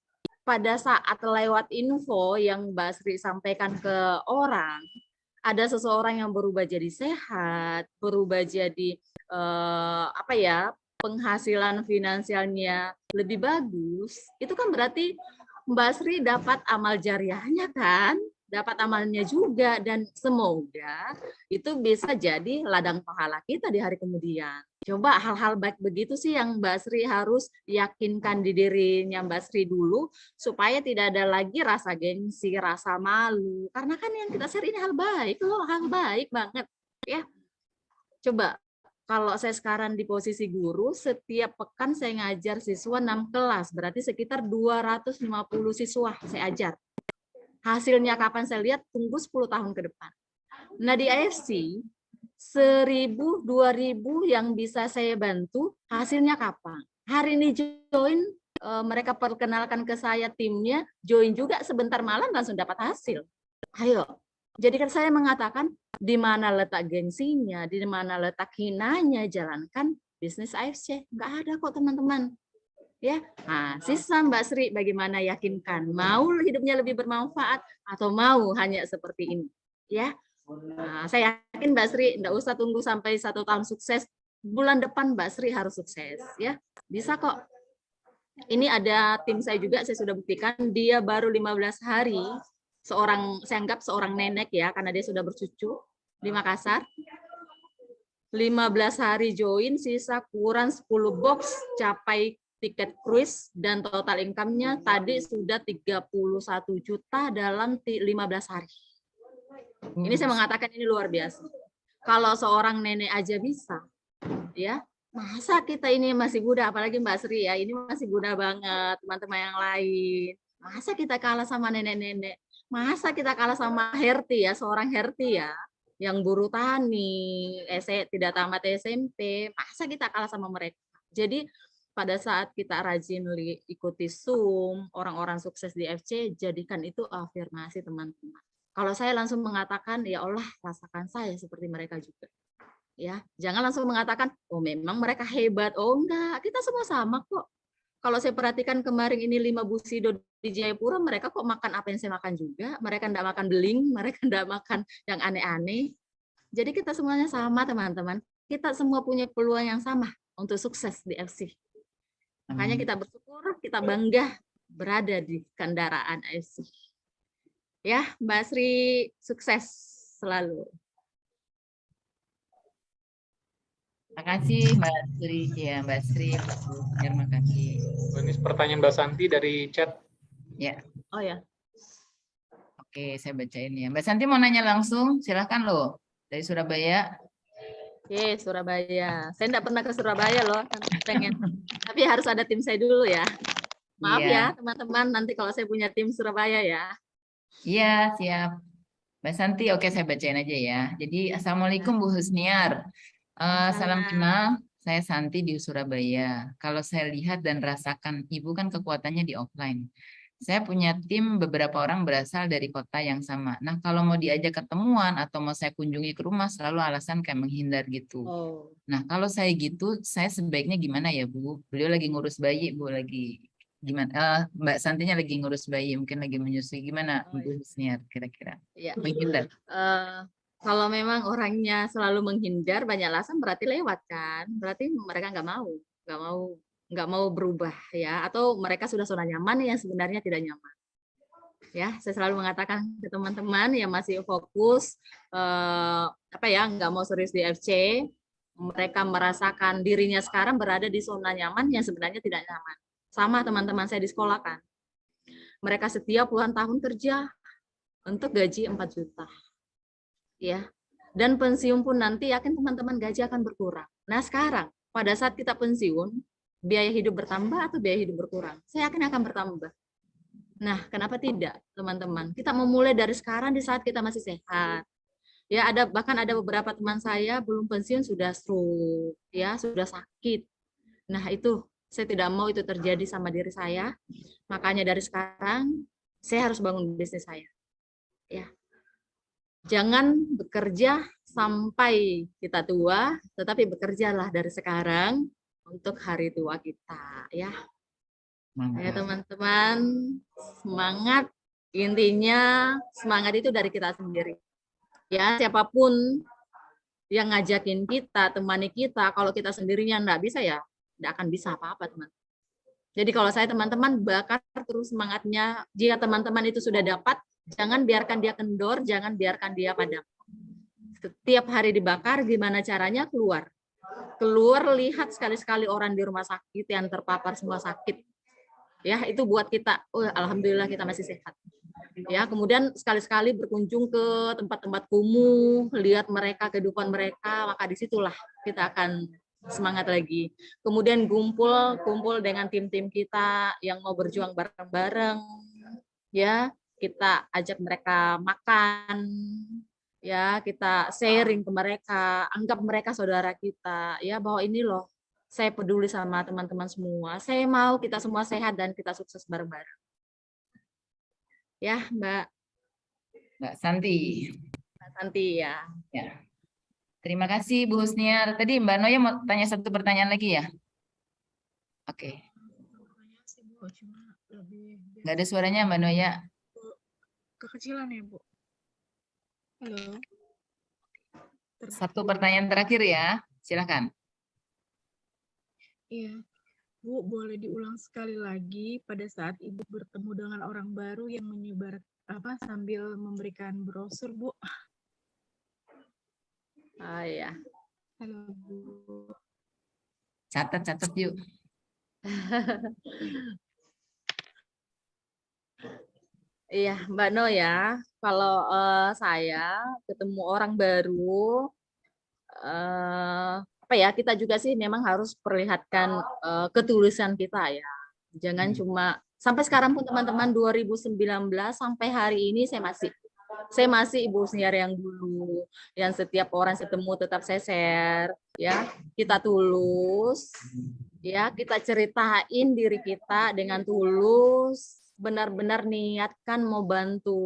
Pada saat lewat info yang Mbak Sri sampaikan ke orang, ada seseorang yang berubah jadi sehat, berubah jadi penghasilan finansialnya lebih bagus, itu kan berarti Mbak Sri dapat amal jariahnya kan, dapat amalnya juga, dan semoga itu bisa jadi ladang pahala kita di hari kemudian. Coba hal-hal baik begitu sih yang Mbak Sri harus yakinkan di dirinya Mbak Sri dulu, supaya tidak ada lagi rasa gengsi, rasa malu. Karena kan yang kita share ini hal baik loh, hal baik banget. Ya, coba kalau saya sekarang di posisi guru, setiap pekan saya ngajar siswa 6 kelas, berarti sekitar 250 siswa saya ajar. Hasilnya kapan saya lihat, tunggu 10 tahun ke depan. Nah di AFC, 1.000, 2.000 yang bisa saya bantu, hasilnya kapan? Hari ini join, mereka perkenalkan ke saya timnya, join juga sebentar malam langsung dapat hasil. Ayo, jadi kan saya mengatakan, di mana letak gengsinya, di mana letak hinanya, jalankan bisnis AFC. Nggak ada kok teman-teman. Ya, nah, sisa Mbak Sri bagaimana yakinkan mau hidupnya lebih bermanfaat atau mau hanya seperti ini, ya. Nah, saya yakin Mbak Sri enggak usah tunggu sampai 1 tahun sukses, bulan depan Mbak Sri harus sukses, ya. Bisa kok. Ini ada tim saya juga, saya sudah buktikan dia baru 15 hari, saya anggap seorang nenek ya, karena dia sudah bercucu di Makassar. 15 hari join, sisa kurang 10 box, capai tiket cruise, dan total income-nya tadi sudah 31 juta dalam 15 hari. Ini saya mengatakan ini luar biasa. Kalau seorang nenek aja bisa, ya, masa kita ini masih muda, apalagi Mbak Sri ya, ini masih muda banget, teman-teman yang lain. Masa kita kalah sama nenek-nenek? Masa kita kalah sama Herti ya, seorang Herti ya, yang buruh tani, tidak tamat SMP, masa kita kalah sama mereka? Jadi pada saat kita rajin ikuti Zoom, orang-orang sukses di FC, jadikan itu afirmasi teman-teman. Kalau saya langsung mengatakan, ya Allah, rasakan saya seperti mereka juga. Ya, jangan langsung mengatakan, oh memang mereka hebat. Oh enggak, kita semua sama kok. Kalau saya perhatikan kemarin ini 5 busido di Jayapura, mereka kok makan apa yang saya makan juga. Mereka enggak makan beling, mereka enggak makan yang aneh-aneh. Jadi kita semuanya sama teman-teman. Kita semua punya peluang yang sama untuk sukses di FC. Makanya kita bersyukur, kita bangga berada di kendaraan AFC. Ya, Mbak Sri, sukses selalu. Terima kasih Mbak Sri. Ya, Mbak Sri. Terima kasih. Ini pertanyaan Mbak Santi dari chat. Ya. Oh ya. Oke, saya bacain ya. Mbak Santi mau nanya langsung, silahkan loh. Dari Surabaya. Oke, Surabaya. Saya enggak pernah ke Surabaya loh, pengen. Tapi harus ada tim saya dulu ya. Maaf Iya. ya teman-teman, nanti kalau saya punya tim Surabaya ya. Iya, siap. Mbak Santi, oke saya bacain aja ya. Jadi, Assalamualaikum Bu Husniar. Salam kenal, saya Santi di Surabaya. Kalau saya lihat dan rasakan, Ibu kan kekuatannya di offline. Saya punya tim beberapa orang berasal dari kota yang sama. Nah, kalau mau diajak ketemuan atau mau saya kunjungi ke rumah, selalu alasan kayak menghindar gitu. Oh. Nah, kalau saya gitu, saya sebaiknya gimana ya, Bu? Beliau lagi ngurus bayi, Bu, lagi gimana? Mbak Santinya lagi ngurus bayi, mungkin lagi menyusui. Gimana, Oh, Bu Husniar, kira-kira? Iya. Menghindar. Kalau memang orangnya selalu menghindar, banyak alasan berarti lewat kan? Berarti mereka nggak mau berubah ya, atau mereka sudah zona nyaman yang sebenarnya tidak nyaman. Ya, saya selalu mengatakan ke teman-teman yang masih fokus nggak mau serius di FC, mereka merasakan dirinya sekarang berada di zona nyaman yang sebenarnya tidak nyaman. Sama teman-teman saya di sekolah kan. Mereka setiap puluhan tahun kerja untuk gaji 4 juta. Ya. Dan pensiun pun nanti yakin teman-teman gaji akan berkurang. Nah, sekarang pada saat kita pensiun, biaya hidup bertambah atau biaya hidup berkurang? Saya yakin akan bertambah. Nah, kenapa tidak, teman-teman? Kita memulai dari sekarang di saat kita masih sehat. Ya, bahkan ada beberapa teman saya belum pensiun sudah stroke, ya, sudah sakit. Nah, itu saya tidak mau itu terjadi sama diri saya. Makanya dari sekarang saya harus bangun bisnis saya. Ya. Jangan bekerja sampai kita tua, tetapi bekerjalah dari sekarang untuk hari tua kita, ya. Ya, teman-teman, semangat. Intinya semangat itu dari kita sendiri. Ya, siapapun yang ngajakin kita, temani kita, kalau kita sendirinya enggak bisa ya, enggak akan bisa apa-apa, teman. Jadi kalau saya teman-teman bakar terus semangatnya. Jika teman-teman itu sudah dapat, jangan biarkan dia kendor, jangan biarkan dia padam. Setiap hari dibakar, gimana caranya keluar? Keluar, lihat sekali-sekali orang di rumah sakit yang terpapar semua sakit. Ya, itu buat kita, alhamdulillah kita masih sehat. Ya, kemudian sekali-sekali berkunjung ke tempat-tempat kumuh, lihat mereka, kehidupan mereka, maka disitulah kita akan semangat lagi. Kemudian kumpul dengan tim-tim kita yang mau berjuang bareng-bareng, ya, kita ajak mereka makan, ya, kita sharing ke mereka, anggap mereka saudara kita, ya, bahwa ini loh, saya peduli sama teman-teman semua, saya mau kita semua sehat dan kita sukses bareng-bareng. Ya, Mbak Santi. Mbak Santi ya. Ya. Terima kasih Bu Husniar. Tadi Mbak Noya mau tanya satu pertanyaan lagi ya? Oke. Nggak ada suaranya Mbak Noya. Kekecilan ya, Bu. Halo. Satu pertanyaan terakhir ya. Silakan. Iya. Bu, boleh diulang sekali lagi pada saat Ibu bertemu dengan orang baru yang menyebar sambil memberikan brosur, Bu. Oh ya. Halo, Bu. Catat yuk. Iya, Mbak No ya. Kalau saya ketemu orang baru, kita juga sih memang harus perlihatkan ketulusan kita ya. Jangan cuma sampai sekarang pun teman-teman 2019 sampai hari ini saya masih Ibu Husniar yang dulu, yang setiap orang ketemu tetap saya share, ya, kita tulus, ya, kita ceritain diri kita dengan tulus, benar-benar niatkan mau bantu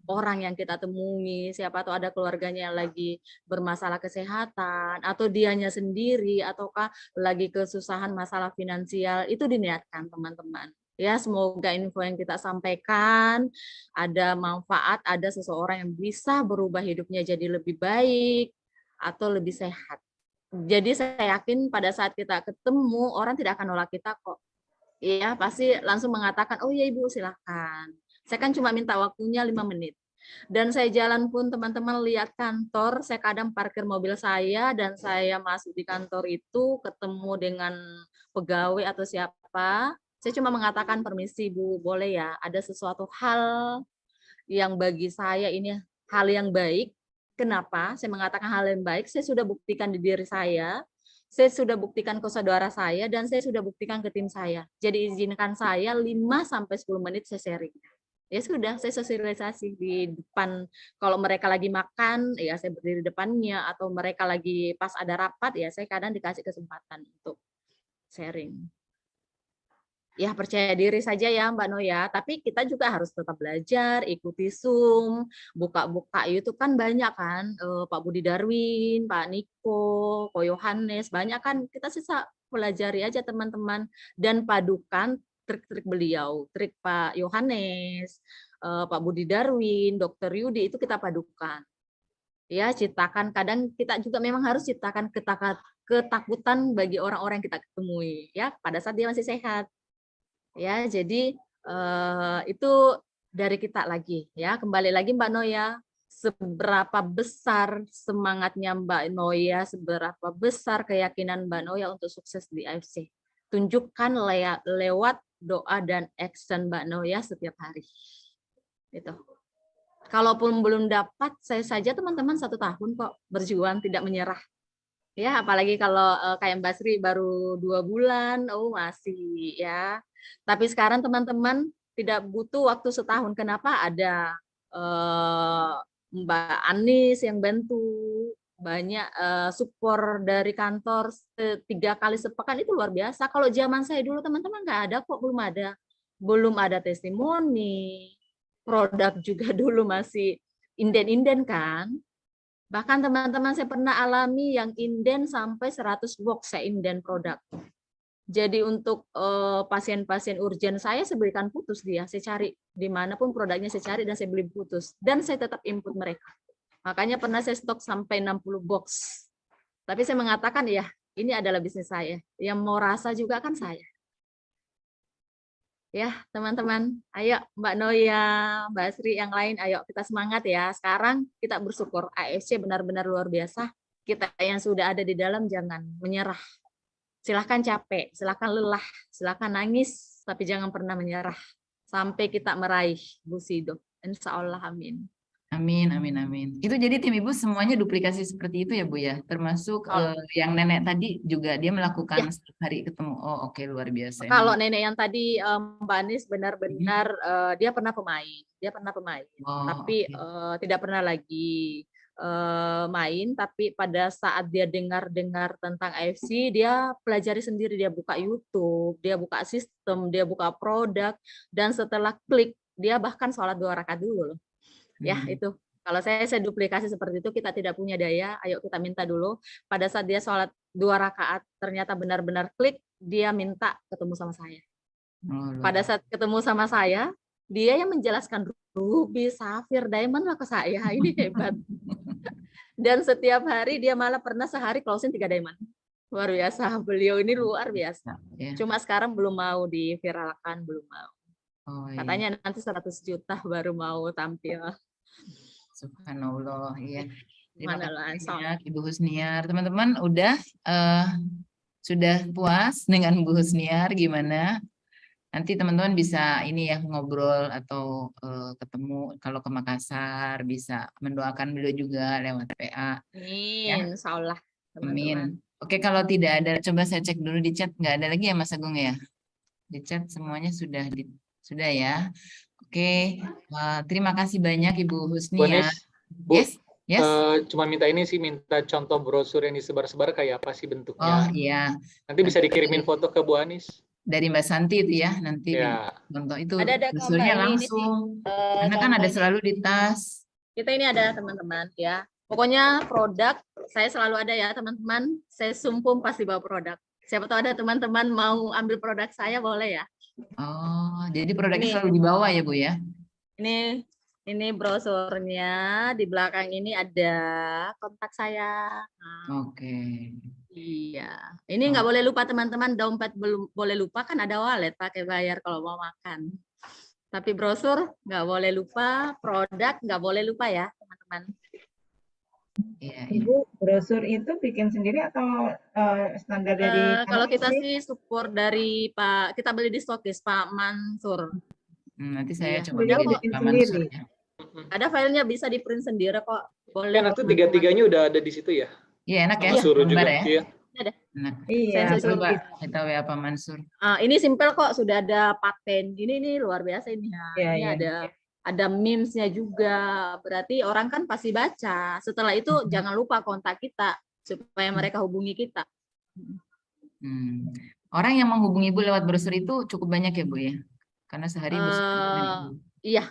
orang yang kita temui, siapa tahu ada keluarganya yang lagi bermasalah kesehatan, atau dianya sendiri, ataukah lagi kesusahan masalah finansial, itu diniatkan teman-teman. Ya, semoga info yang kita sampaikan ada manfaat, ada seseorang yang bisa berubah hidupnya jadi lebih baik atau lebih sehat. Jadi saya yakin pada saat kita ketemu, orang tidak akan nolak kita kok. Iya, pasti langsung mengatakan, oh iya Ibu silakan. Saya kan cuma minta waktunya 5 menit. Dan saya jalan pun teman-teman lihat kantor, saya kadang parkir mobil saya dan saya masuk di kantor itu ketemu dengan pegawai atau siapa, saya cuma mengatakan permisi Bu, boleh ya, ada sesuatu hal yang bagi saya ini hal yang baik, Kenapa? Saya mengatakan hal yang baik, saya sudah buktikan di diri saya sudah buktikan ke saudara saya, dan saya sudah buktikan ke tim saya. Jadi izinkan saya 5-10 menit saya sharing. Ya sudah, saya sosialisasi di depan. Kalau mereka lagi makan, ya saya berdiri di depannya, atau mereka lagi pas ada rapat, ya saya kadang dikasih kesempatan untuk sharing. Ya percaya diri saja ya Mbak Noya, tapi kita juga harus tetap belajar, ikuti Zoom, buka-buka YouTube kan banyak kan, Pak Budi Darwin, Pak Niko, Ko Yohanes, banyak kan, kita sisa pelajari aja teman-teman, dan padukan trik-trik beliau, trik Pak Yohanes, Pak Budi Darwin, Dr. Yudi, itu kita padukan. Ya, ciptakan, kadang kita juga memang harus ciptakan ketakutan bagi orang-orang yang kita ketemui, ya, pada saat dia masih sehat. Ya, jadi itu dari kita lagi ya. Kembali lagi Mbak Noya, seberapa besar semangatnya Mbak Noya, seberapa besar keyakinan Mbak Noya untuk sukses di AFC. Tunjukkan lewat doa dan action Mbak Noya setiap hari. Itu. Kalaupun belum dapat, saya saja teman-teman 1 tahun kok berjuang, tidak menyerah. Ya, apalagi kalau kayak Mbak Sri baru 2 bulan, oh masih ya. Tapi sekarang teman-teman tidak butuh waktu setahun. Kenapa? Ada Mbak Anis yang bantu, banyak support dari kantor 3 kali sepekan, itu luar biasa. Kalau zaman saya dulu teman-teman nggak ada kok, belum ada testimoni, produk juga dulu masih inden-inden kan. Bahkan teman-teman saya pernah alami yang inden sampai 100 box saya inden produk. Jadi untuk pasien-pasien urgen saya berikan putus dia. Saya cari dimanapun produknya saya cari dan saya beli putus. Dan saya tetap input mereka. Makanya pernah saya stok sampai 60 box. Tapi saya mengatakan ya ini adalah bisnis saya. Yang mau rasa juga kan saya. Ya teman-teman, ayo Mbak Noya, Mbak Sri, yang lain, ayo kita semangat ya. Sekarang kita bersyukur AFC benar-benar luar biasa. Kita yang sudah ada di dalam jangan menyerah. Silahkan capek, silahkan lelah, silahkan nangis, tapi jangan pernah menyerah. Sampai kita meraih Bu Sido. Insya Allah, amin. Amin, amin, amin. Itu jadi tim Ibu semuanya duplikasi seperti itu ya Bu ya? Termasuk yang nenek tadi juga dia melakukan setiap hari ketemu. Oh oke, luar biasa. Kalau nenek yang tadi Mbak Anis benar-benar dia pernah pemain. Tapi tidak pernah lagi main, tapi pada saat dia dengar tentang AFC, dia pelajari sendiri, dia buka YouTube, dia buka sistem, dia buka produk, dan setelah klik, dia bahkan sholat 2 rakaat dulu loh. Ya itu, kalau saya duplikasi seperti itu, kita tidak punya daya, ayo kita minta dulu. Pada saat dia sholat 2 rakaat, ternyata benar-benar klik, dia minta ketemu sama saya. Pada saat ketemu sama saya, dia yang menjelaskan ruby, safir, diamond lah ke saya, ini hebat. Dan setiap hari dia malah pernah sehari closing 3 diamond. Luar biasa, beliau ini luar biasa. Cuma sekarang belum mau diviralkan, belum mau. Katanya nanti 100 juta baru mau tampil. Subhanallah, ya. Terima kasih banyak Ibu Husniar. Teman-teman sudah puas dengan Bu Husniar gimana? Nanti teman-teman bisa ini ya ngobrol atau ketemu kalau ke Makassar, bisa mendoakan beliau juga lewat PA. Amin, ya. insya Allah. Amin. Oke, kalau tidak ada, coba saya cek dulu di chat, nggak ada lagi ya Mas Agung ya? Di chat semuanya sudah ya. Oke, terima kasih banyak Ibu Husniar. Yes. Cuma minta contoh brosur yang disebar-sebar kayak apa sih bentuknya? Oh iya. Nanti bisa dikirimin foto ke Bu Anis. Dari Mbak Santi itu ya, nanti contoh itu brosurnya langsung. Karena kan ada selalu di tas. Kita ini ada teman-teman ya. Pokoknya produk saya selalu ada ya teman-teman. Saya sumpung pasti bawa produk. Siapa tahu ada teman-teman mau ambil produk saya, boleh ya. Oh, jadi produknya selalu dibawa ya Bu ya? Ini brosurnya, di belakang ini ada kontak saya. Oke. Iya, ini nggak boleh lupa teman-teman, dompet belum boleh lupa, kan ada wallet pakai bayar kalau mau makan. Tapi brosur nggak boleh lupa, produk nggak boleh lupa ya teman-teman. Ibu, brosur itu bikin sendiri atau standar dari? Kalau kita sih support dari Pak, kita beli di stokis Pak Mansur. Nanti saya coba bikin bikin Pak Mansur ya. Ada filenya bisa di print sendiri kok. Boleh. Enak tuh tiga-tiganya udah ada di situ ya. Iya enak ya, Mansur juga. gambar ya. Iya. Ada. Enak. Iya, Saya Coba begitu. kita WA Pak Mansur. Ini simpel kok, sudah ada paten. Ini luar biasa ini ya. Iya, Ini iya. ada memesnya juga. Berarti orang kan pasti baca. Setelah itu jangan lupa kontak kita supaya mereka hubungi kita. Orang yang menghubungi Ibu lewat brosur itu cukup banyak ya Bu ya? Karena sehari Ibu Iya,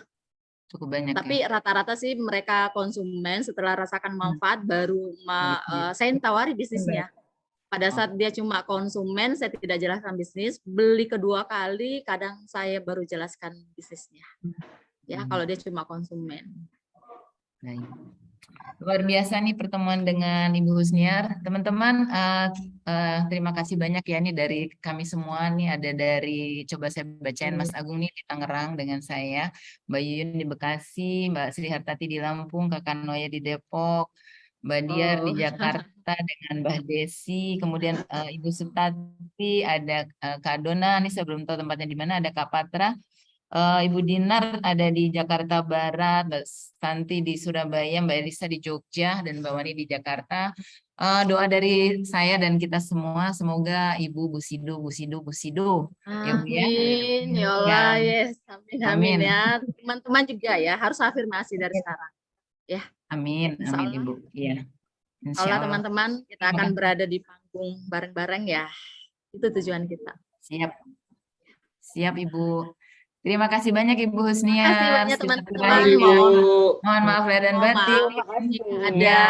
cukup banyak tapi ya. rata-rata sih mereka konsumen setelah rasakan manfaat baru saya tawari bisnisnya. Pada saat dia cuma konsumen, saya tidak jelaskan bisnis. Beli kedua kali, kadang saya baru jelaskan bisnisnya. Ya, kalau dia cuma konsumen. Baik. Luar biasa nih pertemuan dengan Ibu Husniar. Teman-teman, terima kasih banyak ya nih dari kami semua nih, ada dari, coba saya bacain, Mas Agung nih di Tangerang dengan saya, Mbak Yuyun di Bekasi, Mbak Sri Hartati di Lampung, Kakak Noya di Depok, Mbak Diar di Jakarta dengan Mbak Desi, kemudian Ibu Sutati, ada Kak Dona, nih saya belum tahu tempatnya di mana, ada Kak Patra, Ibu Dinar ada di Jakarta Barat, Mbak Santi di Surabaya, Mbak Elisa di Jogja, dan Mbak Wani di Jakarta. Doa dari saya dan kita semua, semoga Ibu Busido. Amin, ya Allah, yes. Amin ya. Teman-teman juga ya, harus afirmasi dari sekarang. Ya. Amin, amin Ibu. Iya. Insya Allah teman-teman, kita akan berada di panggung bareng-bareng ya. Itu tujuan kita. Siap Ibu. Terima kasih banyak Ibu Husniar. Terima kasih banyak teman-teman. Mohon maaf lahir dan batin. Ada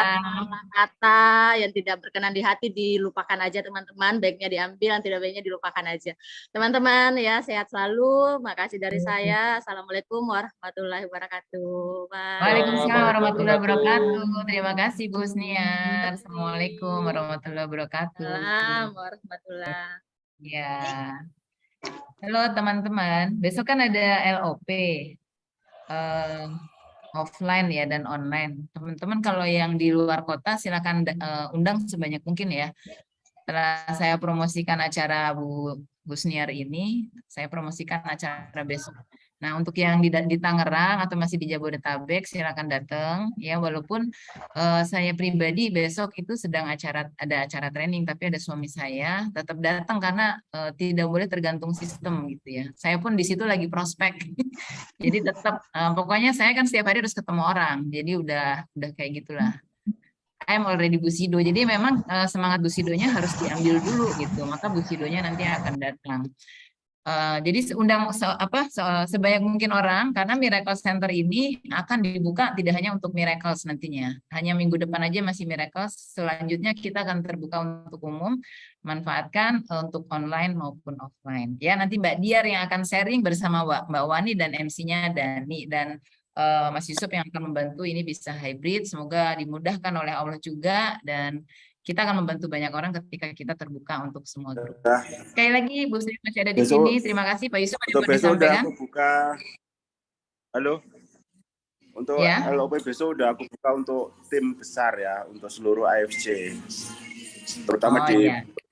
kata yang tidak berkenan di hati dilupakan aja teman-teman. Baiknya diambil, yang tidak baiknya dilupakan aja. Teman-teman ya, sehat selalu. Makasih dari saya. Assalamualaikum warahmatullahi wabarakatuh. Waalaikumsalam warahmatullahi wabarakatuh. Terima kasih Bu Husniar. Assalamualaikum warahmatullahi wabarakatuh. Assalamualaikum warahmatullahi. Ya. Halo teman-teman, besok kan ada LOP offline ya dan online. Teman-teman kalau yang di luar kota silakan undang sebanyak mungkin ya. Setelah saya promosikan acara Bu Husniar ini, saya promosikan acara besok. Nah, untuk yang di Tangerang atau masih di Jabodetabek silakan datang ya, walaupun saya pribadi besok itu sedang ada acara training, tapi ada suami saya, tetap datang karena tidak boleh tergantung sistem gitu ya. Saya pun di situ lagi prospek. Jadi tetap pokoknya saya kan setiap hari harus ketemu orang. Jadi udah kayak gitulah. I'm already Busido. Jadi memang semangat Busidonya harus diambil dulu gitu. Maka Busidonya nanti akan datang. Jadi undang sebanyak mungkin orang, karena Miracle Center ini akan dibuka tidak hanya untuk Miracles nantinya. Hanya minggu depan aja masih Miracles. Selanjutnya kita akan terbuka untuk umum, manfaatkan untuk online maupun offline. Ya, nanti Mbak Diar yang akan sharing bersama Mbak Wani dan MC-nya Dani dan Mas Yusuf yang akan membantu ini bisa hybrid. Semoga dimudahkan oleh Allah juga, dan kita akan membantu banyak orang ketika kita terbuka untuk semua grup. Sekali lagi, Bu Sri masih ada di sini. Terima kasih Pak Yusuf. Untuk besok udah aku buka. Halo. Untuk ya? LOP besok udah aku buka untuk tim besar ya, untuk seluruh AFC. Terutama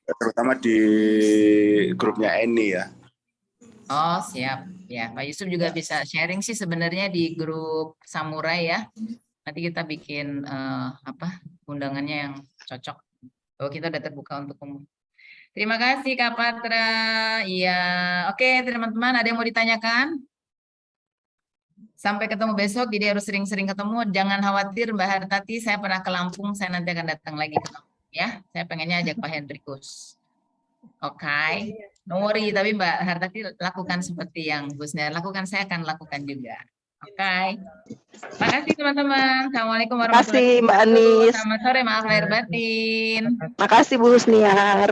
terutama di grupnya Eni ya. Oh, siap. Ya, Pak Yusuf juga bisa sharing sih sebenarnya di grup Samurai ya. Nanti kita bikin undangannya yang cocok. Oh, kita udah terbuka untuk umum. Terima kasih Kak Patra. Iya, oke teman-teman, ada yang mau ditanyakan? Sampai ketemu besok, jadi harus sering-sering ketemu. Jangan khawatir Mbak Hartati, saya pernah ke Lampung, saya nanti akan datang lagi ke Lampung ya. Saya pengennya ajak Pak Hendrikus. Oke, don't worry, tapi Mbak Hartati lakukan seperti yang Bu Husniar lakukan, saya akan lakukan juga. Oke. Makasih teman-teman. Assalamualaikum warahmatullahi wabarakatuh. Makasih Mbak Anis. Selamat sore, maaf lahir batin. Makasih Bu Husniar.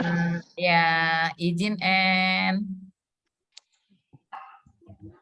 Ya, izin end.